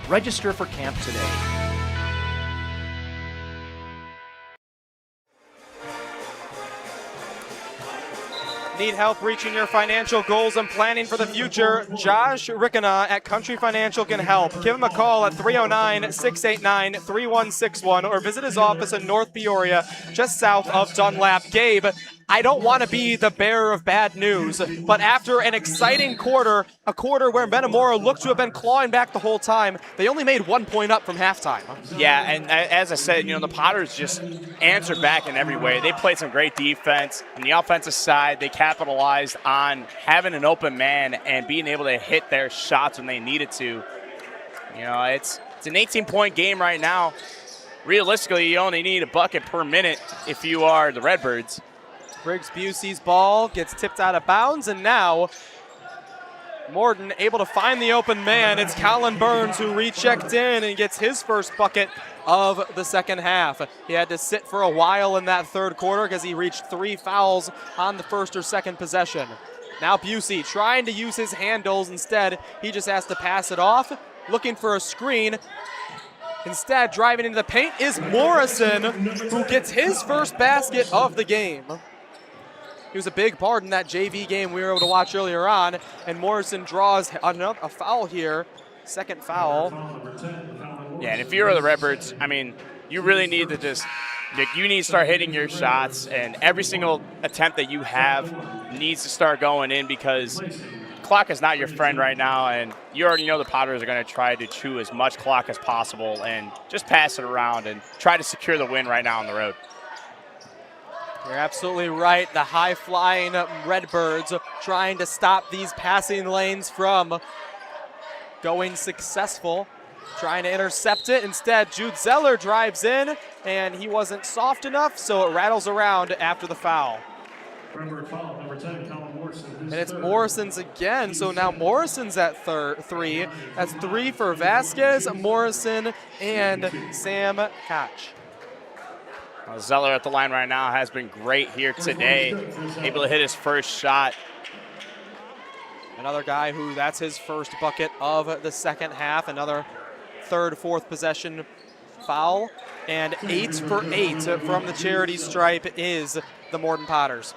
Speaker 3: Register for camp today.
Speaker 1: Need help reaching your financial goals and planning for the future? Josh Riekena at Country Financial can help. Give him a call at 309-689-3161 or visit his office in North Peoria, just south of Dunlap. Gabe, I don't want to be the bearer of bad news, but after an exciting quarter, a quarter where Metamora looked to have been clawing back the whole time, they only made 1 point up from halftime.
Speaker 2: Yeah, and as I said, the Potters just answered back in every way. They played some great defense. On the offensive side, they capitalized on having an open man and being able to hit their shots when they needed to. It's an 18-point game right now. Realistically, you only need a bucket per minute if you are the Redbirds.
Speaker 1: Briggs Busey's ball gets tipped out of bounds, and now Morton able to find the open man. It's Colin Burns who rechecked in and gets his first bucket of the second half. He had to sit for a while in that third quarter because he reached 3 fouls on the first or second possession. Now Busey trying to use his handles. Instead, he just has to pass it off, looking for a screen. Instead, driving into the paint is Morrison, who gets his first basket of the game. He was a big part in that JV game we were able to watch earlier on, and Morrison draws a foul here, second foul.
Speaker 2: Yeah, and if you're the Redbirds, you really need to you need to start hitting your shots, and every single attempt that you have needs to start going in because clock is not your friend right now, and you already know the Potters are going to try to chew as much clock as possible and just pass it around and try to secure the win right now on the road.
Speaker 1: You're absolutely right. The high-flying Redbirds trying to stop these passing lanes from going successful, trying to intercept it. Instead, Jude Zeller drives in, and he wasn't soft enough, so it rattles around after the foul.
Speaker 4: Number 10, Colin Morrison.
Speaker 1: And it's Morrison's again, so now Morrison's at three. That's 3 for Vasquez, Morrison, and Sam Koch.
Speaker 2: Zeller at the line right now has been great here today, able to hit his first shot.
Speaker 1: Another guy who that's his first bucket of the second half, another third, fourth possession foul, and 8 for 8 from the charity stripe is the Morton Potters.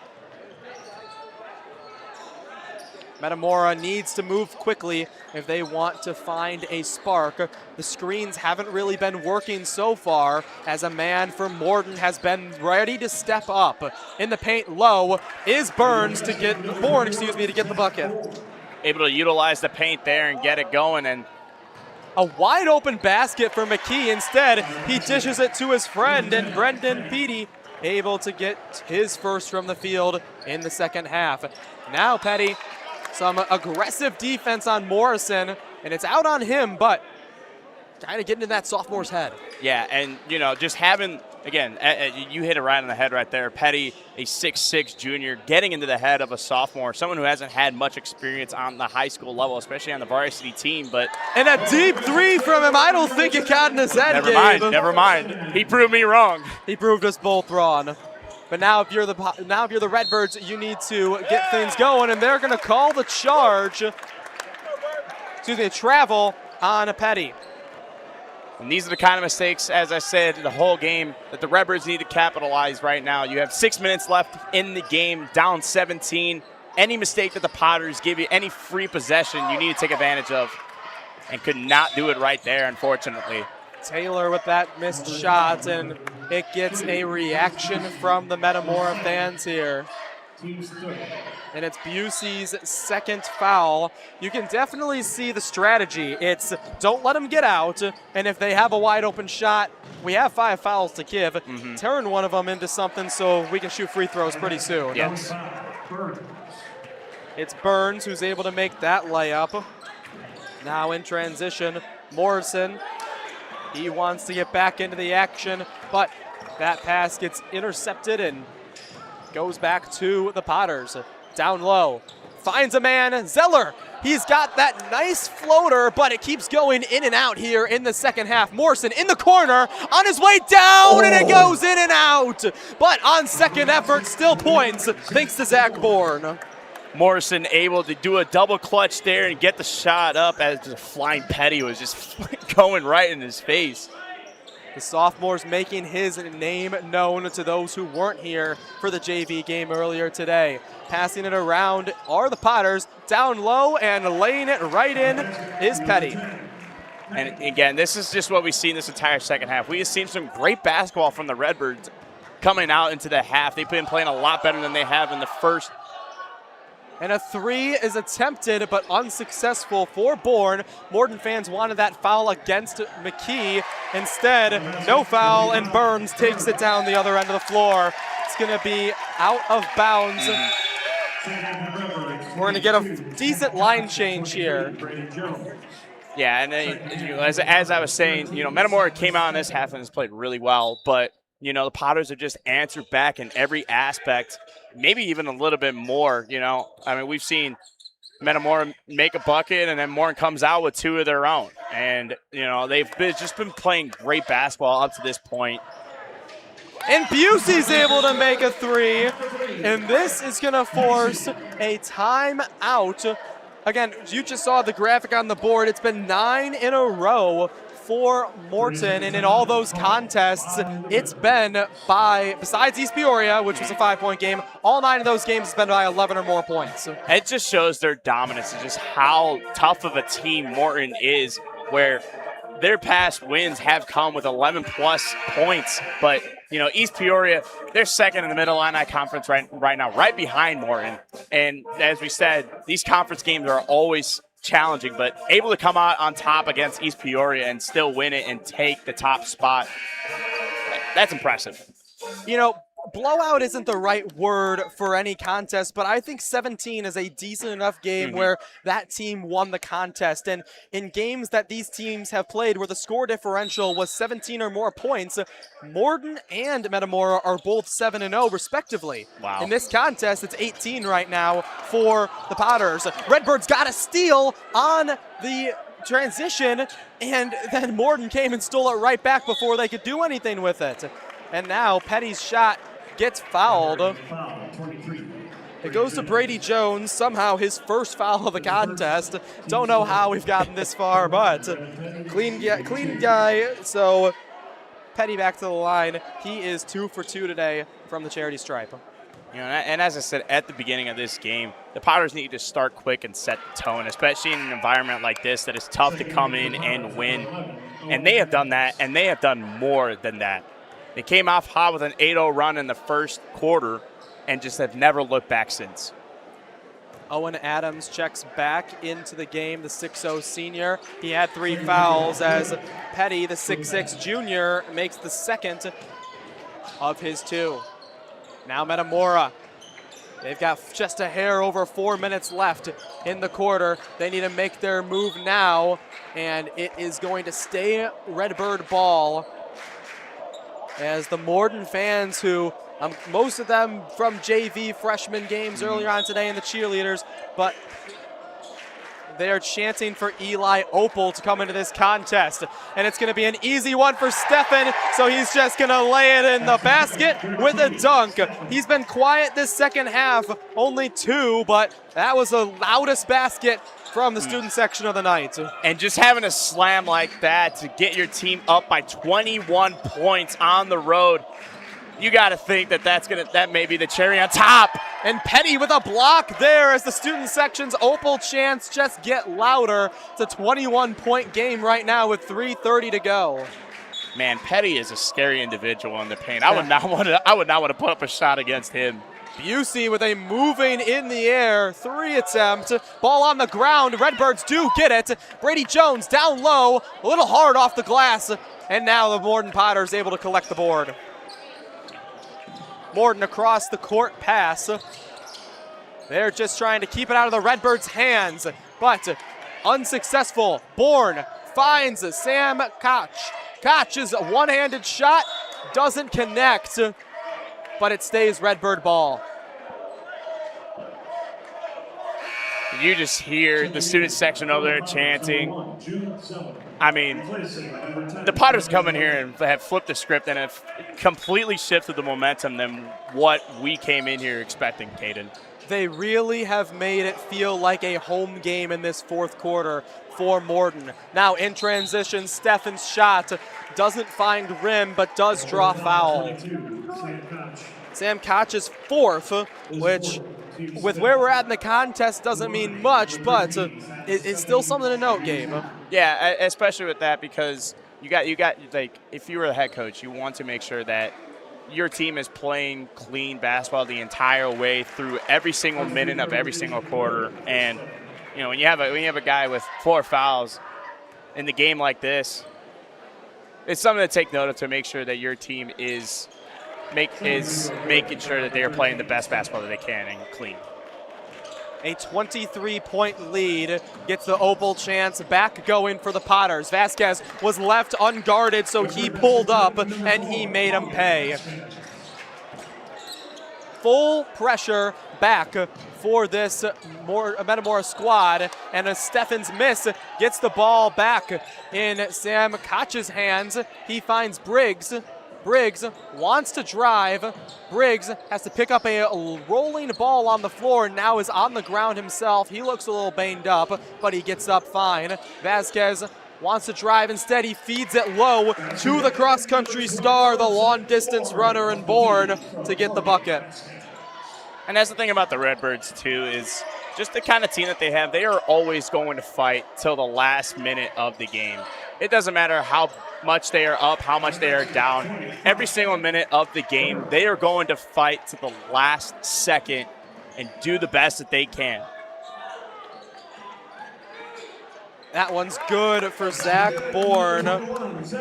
Speaker 1: Metamora needs to move quickly if they want to find a spark. The screens haven't really been working so far as a man from Morton has been ready to step up. In the paint low is Bourne to get the bucket.
Speaker 2: Able to utilize the paint there and get it going, and
Speaker 1: a wide open basket for McKee. Instead, he dishes it to his friend, and Brendan Petty able to get his first from the field in the second half. Now Petty, some aggressive defense on Morrison, and it's out on him, but kind of getting in that sophomore's head.
Speaker 2: Yeah, and, just having, again, you hit it right on the head right there. Petty, a 6'6" junior, getting into the head of a sophomore, someone who hasn't had much experience on the high school level, especially on the varsity team. But
Speaker 1: and a deep 3 from him. I don't think it got in his head,
Speaker 2: Never mind. He proved me wrong.
Speaker 1: He proved us both wrong. But now if you're the Redbirds, you need to get things going, and they're going to call the charge. Excuse me, travel on a Petty.
Speaker 2: And these are the kind of mistakes, as I said, the whole game that the Redbirds need to capitalize right now. You have 6 minutes left in the game, down 17. Any mistake that the Potters give you, any free possession, you need to take advantage of. And could not do it right there, unfortunately.
Speaker 1: Taylor with that missed shot, and it gets a reaction from the Metamora fans here. And it's Busey's second foul. You can definitely see the strategy. It's don't let them get out, and if they have a wide open shot, we have 5 fouls to give. Turn one of them into something so we can shoot free throws pretty soon.
Speaker 2: Yes.
Speaker 1: It's Burns who's able to make that layup. Now in transition, Morrison. He wants to get back into the action, but that pass gets intercepted and goes back to the Potters. Down low, finds a man, Zeller. He's got that nice floater, but it keeps going in and out here in the second half. Morrison in the corner, on his way down, and it goes in and out. But on second effort, still points, thanks to Zach Bourne.
Speaker 2: Morrison able to do a double clutch there and get the shot up as the flying Petty was just going right in his face.
Speaker 1: The sophomore's making his name known to those who weren't here for the JV game earlier today. Passing it around are the Potters. Down low and laying it right in is Petty.
Speaker 2: And again, this is just what we've seen this entire second half. We have seen some great basketball from the Redbirds coming out into the half. They've been playing a lot better than they have in the first.
Speaker 1: And a 3 is attempted but unsuccessful for Bourne. Morton fans wanted that foul against McKee. Instead, no foul, and Burns takes it down the other end of the floor. It's going to be out of bounds. We're going to get a decent line change here.
Speaker 2: Yeah, and as I was saying, Metamora came out in this half and has played really well, but the Potters have just answered back in every aspect, maybe even a little bit more. I mean, we've seen Metamora make a bucket, and then Morton comes out with 2 of their own. And, they've just been playing great basketball up to this point.
Speaker 1: And Busey's able to make a 3, and this is going to force a timeout. Again, you just saw the graphic on the board. It's been 9 in a row for Morton, and in all those contests, it's been besides East Peoria, which was a 5-point game, all 9 of those games has been by 11 or more points.
Speaker 2: It just shows their dominance and just how tough of a team Morton is, where their past wins have come with 11-plus points. But, East Peoria, they're second in the Mid-Illini Conference right now, right behind Morton. And as we said, these conference games are always challenging, but able to come out on top against East Peoria and still win it and take the top spot. That's impressive.
Speaker 1: Blowout isn't the right word for any contest, but I think 17 is a decent enough game where that team won the contest. And in games that these teams have played where the score differential was 17 or more points, Morton and Metamora are both 7-0 respectively.
Speaker 2: Wow.
Speaker 1: In this contest, it's 18 right now for the Potters. Redbirds got a steal on the transition, and then Morton came and stole it right back before they could do anything with it. And now Petty's shot gets fouled. It goes to Brady Jones, somehow his first foul of the contest. Don't know how we've gotten this far, but clean guy. So Petty back to the line. He is 2 for 2 today from the charity stripe.
Speaker 2: And as I said at the beginning of this game, the Potters need to start quick and set the tone, especially in an environment like this that is tough to come in and win. And they have done that, and they have done more than that. They came off hot with an 8-0 run in the first quarter and just have never looked back since.
Speaker 1: Owen Adams checks back into the game, the 6'0 senior. He had 3 fouls as Petty, the 6'6 junior, makes the second of his 2. Now Metamora. They've got just a hair over 4 minutes left in the quarter. They need to make their move now, and it is going to stay Redbird ball. As the Morton fans, who most of them from JV freshman games earlier on today, and the cheerleaders, but They are chanting for Eli Opal to come into this contest. And it's going to be an easy one for Stefan, so he's just going to lay it in the basket with a dunk. He's been quiet this second half, only 2, but that was the loudest basket from the student section of the night.
Speaker 2: And just having a slam like that to get your team up by 21 points on the road, you got to think that that may be the cherry on top.
Speaker 1: And Petty with a block there as the student section's Opal chants just get louder. It's a 21-point game right now with 3:30 to go.
Speaker 2: Man, Petty is a scary individual in the paint. I would not want to put up a shot against him.
Speaker 1: Busey with a moving in the air 3 attempt. Ball on the ground. Redbirds do get it. Brady Jones down low, a little hard off the glass. And now the Morton Potters able to collect the board. Morton across the court pass. They're just trying to keep it out of the Redbirds' hands, but unsuccessful. Bourne finds Sam Koch. Koch's one-handed shot doesn't connect, but it stays Redbird ball.
Speaker 2: You just hear the student section over there chanting. I mean, the Potters come in here and have flipped the script and have completely shifted the momentum than what we came in here expecting, Caden.
Speaker 1: They really have made it feel like a home game in this fourth quarter for Morton. Now in transition, Stefan's shot doesn't find rim but does draw foul. Sam Koch's 4th, which with where we're at in the contest doesn't mean much, but it's still something to note, Gabe.
Speaker 2: Yeah, especially with that, because you got like, if you were the head coach, you want to make sure that your team is playing clean basketball the entire way through every single minute of every single quarter. And you know, when you have a guy with 4 fouls in the game like this, it's something to take note of to make sure that your team is making sure that they are playing the best basketball that they can and clean.
Speaker 1: A 23-point lead gets the Opal chance back going for the Potters. Vasquez was left unguarded, so he pulled up and he made him pay. Full pressure back for this Metamora squad, and a Stefan's miss gets the ball back in Sam Koch's hands. He finds Briggs. Briggs wants to drive. Briggs has to pick up a rolling ball on the floor and now is on the ground himself. He looks a little banged up, but he gets up fine. Vasquez wants to drive. Instead, he feeds it low to the cross-country star, the long-distance runner and Bourne, to get the bucket.
Speaker 2: And that's the thing about the Redbirds, too, is just the kind of team that they have. They are always going to fight till the last minute of the game. It doesn't matter how much they are up, how much they are down. Every single minute of the game, they are going to fight to the last second and do the best that they can.
Speaker 1: That one's good for Zach Bourne.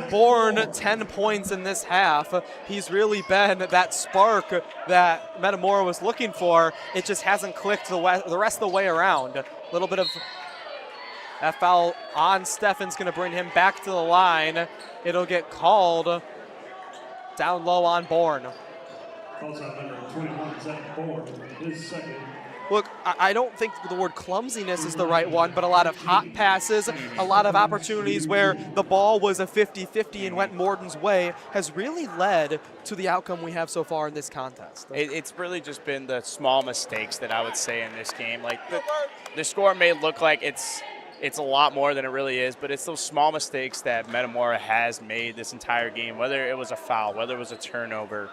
Speaker 1: Bourne, 10 points in this half. He's really been that spark that Metamora was looking for. It just hasn't clicked the rest of the way around. A little bit of that foul on Stefan's going to bring him back to the line. It'll get called down low on Bourne. Look, I don't think the word clumsiness is the right one, but a lot of hot passes, a lot of opportunities where the ball was a 50-50 and went Morton's way has really led to the outcome we have so far in this contest.
Speaker 2: It's really just been the small mistakes that I would say in this game. Like the score may look like it's a lot more than it really is, but it's those small mistakes that Metamora has made this entire game, whether it was a foul, whether it was a turnover,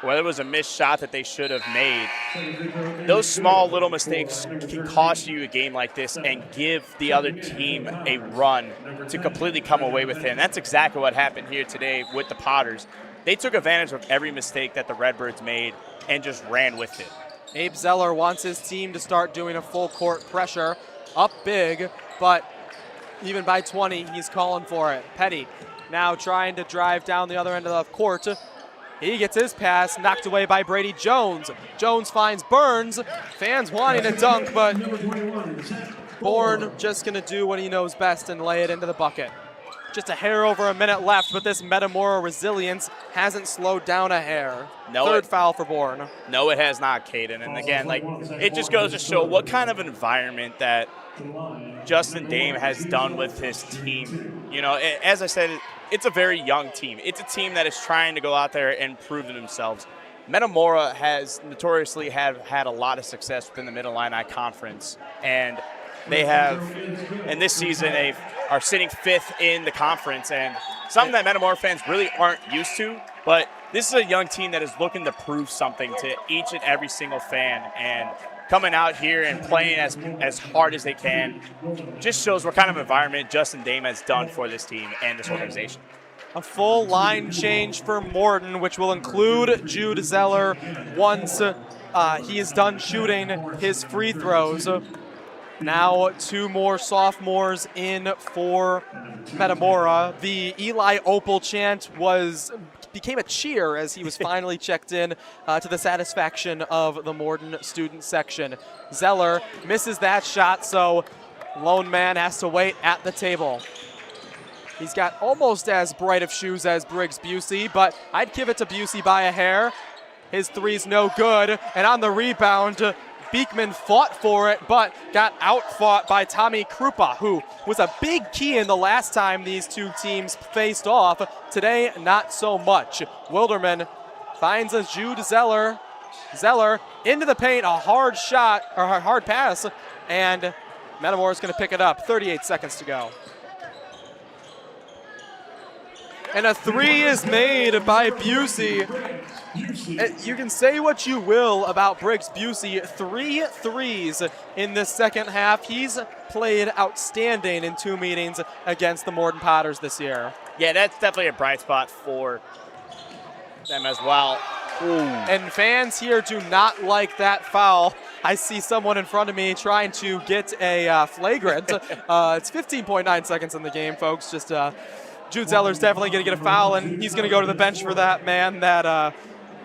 Speaker 2: whether it was a missed shot that they should have made. Those small little mistakes can cost you a game like this and give the other team a run to completely come away with it. And that's exactly what happened here today with the Potters. They took advantage of every mistake that the Redbirds made and just ran with it.
Speaker 1: Abe Zeller wants his team to start doing a full court pressure, up big, but even by 20, he's calling for it. Petty now trying to drive down the other end of the court. He gets his pass knocked away by Brady Jones. Jones finds Burns. Fans wanting a dunk, but Bourne just going to do what he knows best and lay it into the bucket. Just a hair over a minute left, but this Metamora resilience hasn't slowed down a hair. Third foul for Bourne.
Speaker 2: No, it has not, Caden. And again, like, it just goes to show what kind of environment that Justin Dame has done with his team. You know, as I said, it's a very young team. It's a team that is trying to go out there and prove themselves. Metamora has notoriously had a lot of success within the Mid-Illini Conference, and they have, in this season, they are sitting 5th in the conference, and something that Metamora fans really aren't used to. But this is a young team that is looking to prove something to each and every single fan, and coming out here and playing as hard as they can just shows what kind of environment Justin Dame has done for this team and this organization.
Speaker 1: A full line change for Morton, which will include Jude Zeller once he is done shooting his free throws. Now 2 more sophomores in for Metamora. The Eli Opal chant became a cheer as he was finally checked in to the satisfaction of the Morton student section. Zeller misses that shot, so lone man has to wait at the table. He's got almost as bright of shoes as Briggs Busey, but I'd give it to Busey by a hair. His three's no good, and on the rebound, Beekman fought for it, but got outfought by Tommy Krupa, who was a big key in the last time these two teams faced off. Today, not so much. Wilderman finds a Jude Zeller. Zeller into the paint, a hard shot, or a hard pass, and Metamora's going to pick it up. 38 seconds to go. And a three is made by Busey. You can say what you will about Briggs Busey. 3 threes in the second half. He's played outstanding in 2 meetings against the Morton Potters this year.
Speaker 2: Yeah, that's definitely a bright spot for them as well. Ooh.
Speaker 1: And fans here do not like that foul. I see someone in front of me trying to get a flagrant. It's 15.9 seconds in the game, folks. Just Jude Zeller's definitely going to get a foul, and he's going to go to the bench for that man that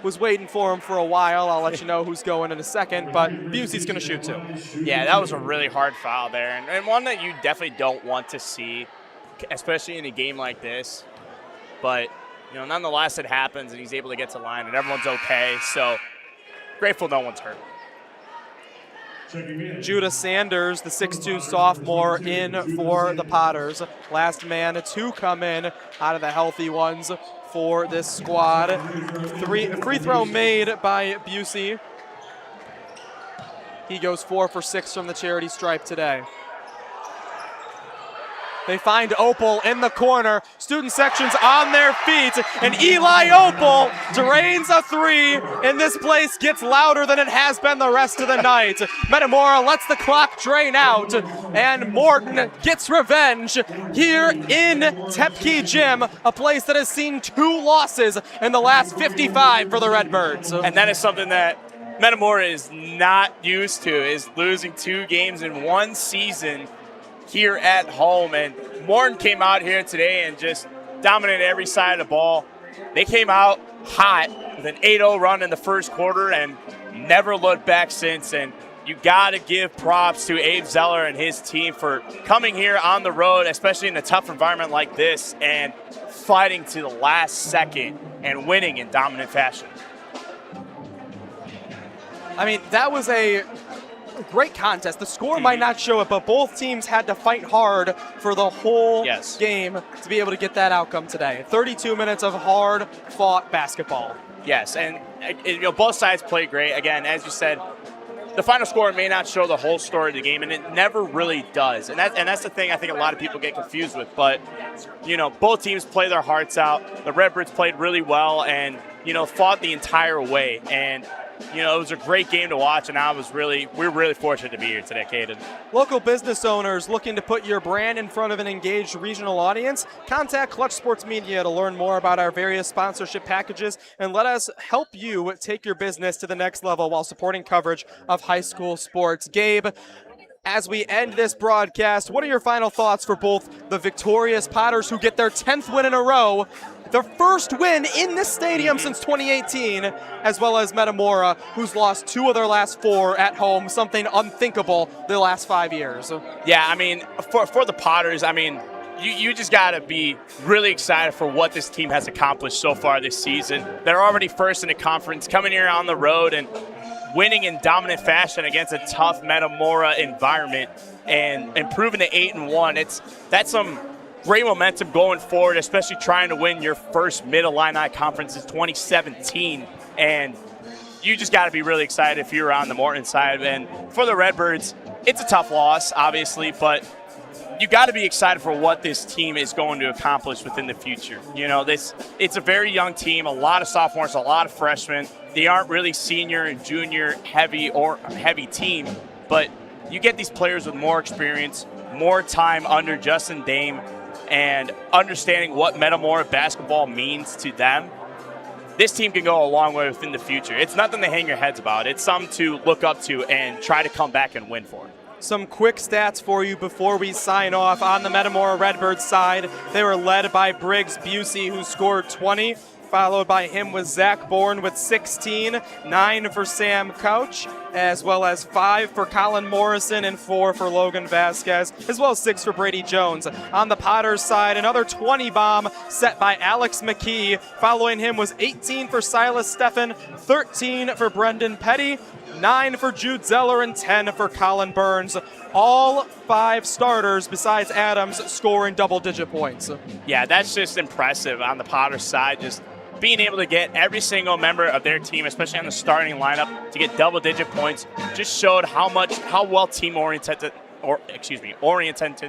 Speaker 1: was waiting for him for a while. I'll let you know who's going in a second, but Busey's going to shoot too.
Speaker 2: Yeah, that was a really hard foul there, and one that you definitely don't want to see, especially in a game like this. But, you know, nonetheless, it happens, and he's able to get to the line, and everyone's okay. So grateful no one's hurt.
Speaker 1: Judah Sanders, the 6'2 sophomore, in for the Potters. Last man to come in out of the healthy ones for this squad. Free throw made by Busey. He goes 4 for 6 from the charity stripe today. They find Opal in the corner. Student section's on their feet, and Eli Opal drains a 3, and this place gets louder than it has been the rest of the night. Metamora lets the clock drain out, and Morton gets revenge here in Tepke Gym, a place that has seen 2 losses in the last 55 for the Redbirds.
Speaker 2: And that is something that Metamora is not used to, is losing 2 games in 1 season here at home. And Morton came out here today and just dominated every side of the ball. They came out hot with an 8-0 run in the first quarter and never looked back since. And you got to give props to Abe Zeller and his team for coming here on the road, especially in a tough environment like this, and fighting to the last second and winning in dominant fashion.
Speaker 1: I mean, that was a great contest. The score might not show it, but both teams had to fight hard for the whole game to be able to get that outcome today. 32 minutes of hard-fought basketball.
Speaker 2: Yes, and you know, both sides played great. Again, as you said, the final score may not show the whole story of the game, and it never really does. And that's the thing I think a lot of people get confused with. But, you know, both teams play their hearts out. The Redbirds played really well and, you know, fought the entire way. And, you know, it was a great game to watch, and we're really fortunate to be here today, Caden.
Speaker 1: Local business owners looking to put your brand in front of an engaged regional audience? Contact Clutch Sports Media to learn more about our various sponsorship packages, and let us help you take your business to the next level while supporting coverage of high school sports. Gabe, as we end this broadcast, what are your final thoughts for both the victorious Potters, who get their 10th win in a row, their first win in this stadium since 2018, as well as Metamora, who's lost 2 of their last 4 at home, something unthinkable the last 5 years?
Speaker 2: Yeah, I mean, for the Potters, I mean, you just got to be really excited for what this team has accomplished so far this season. They're already first in the conference, coming here on the road and winning in dominant fashion against a tough Metamora environment and improving to 8-1. That's some great momentum going forward, especially trying to win your first Mid-Illini Conference in 2017. And you just got to be really excited if you're on the Morton side. And for the Redbirds, it's a tough loss, obviously, but you got to be excited for what this team is going to accomplish within the future. You know, it's a very young team, a lot of sophomores, a lot of freshmen. They aren't really senior and junior heavy team, but you get these players with more experience, more time under Justin Dame, and understanding what Metamora basketball means to them. This team can go a long way within the future. It's nothing to hang your heads about. It's something to look up to and try to come back and win for.
Speaker 1: Some quick stats for you before we sign off. On the Metamora Redbirds side, they were led by Briggs Busey, who scored 20. Followed by him was Zach Bourne with 16, 9 for Sam Couch, as well as 5 for Colin Morrison and 4 for Logan Vasquez, as well as 6 for Brady Jones. On the Potters side, another 20 bomb set by Alex McKee. Following him was 18 for Silas Steffen, 13 for Brendan Petty, 9 for Jude Zeller, and 10 for Colin Burns. All 5 starters besides Adams scoring double-digit points.
Speaker 2: Yeah, that's just impressive on the Potters side. Just being able to get every single member of their team, especially on the starting lineup, to get double-digit points, just showed how well team-oriented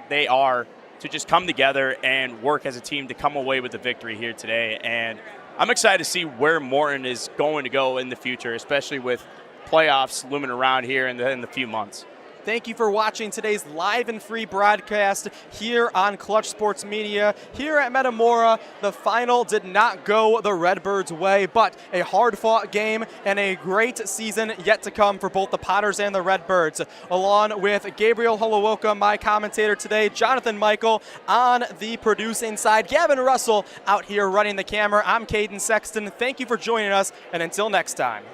Speaker 2: they are to just come together and work as a team to come away with the victory here today. And I'm excited to see where Morton is going to go in the future, especially with playoffs looming around here in the few months.
Speaker 1: Thank you for watching today's live and free broadcast here on Clutch Sports Media. Here at Metamora, the final did not go the Redbirds' way, but a hard-fought game and a great season yet to come for both the Potters and the Redbirds. Along with Gabriel Holowoka, my commentator today, Jonathan Michael on the producing side, Gavin Russell out here running the camera. I'm Caden Sexton. Thank you for joining us, and until next time.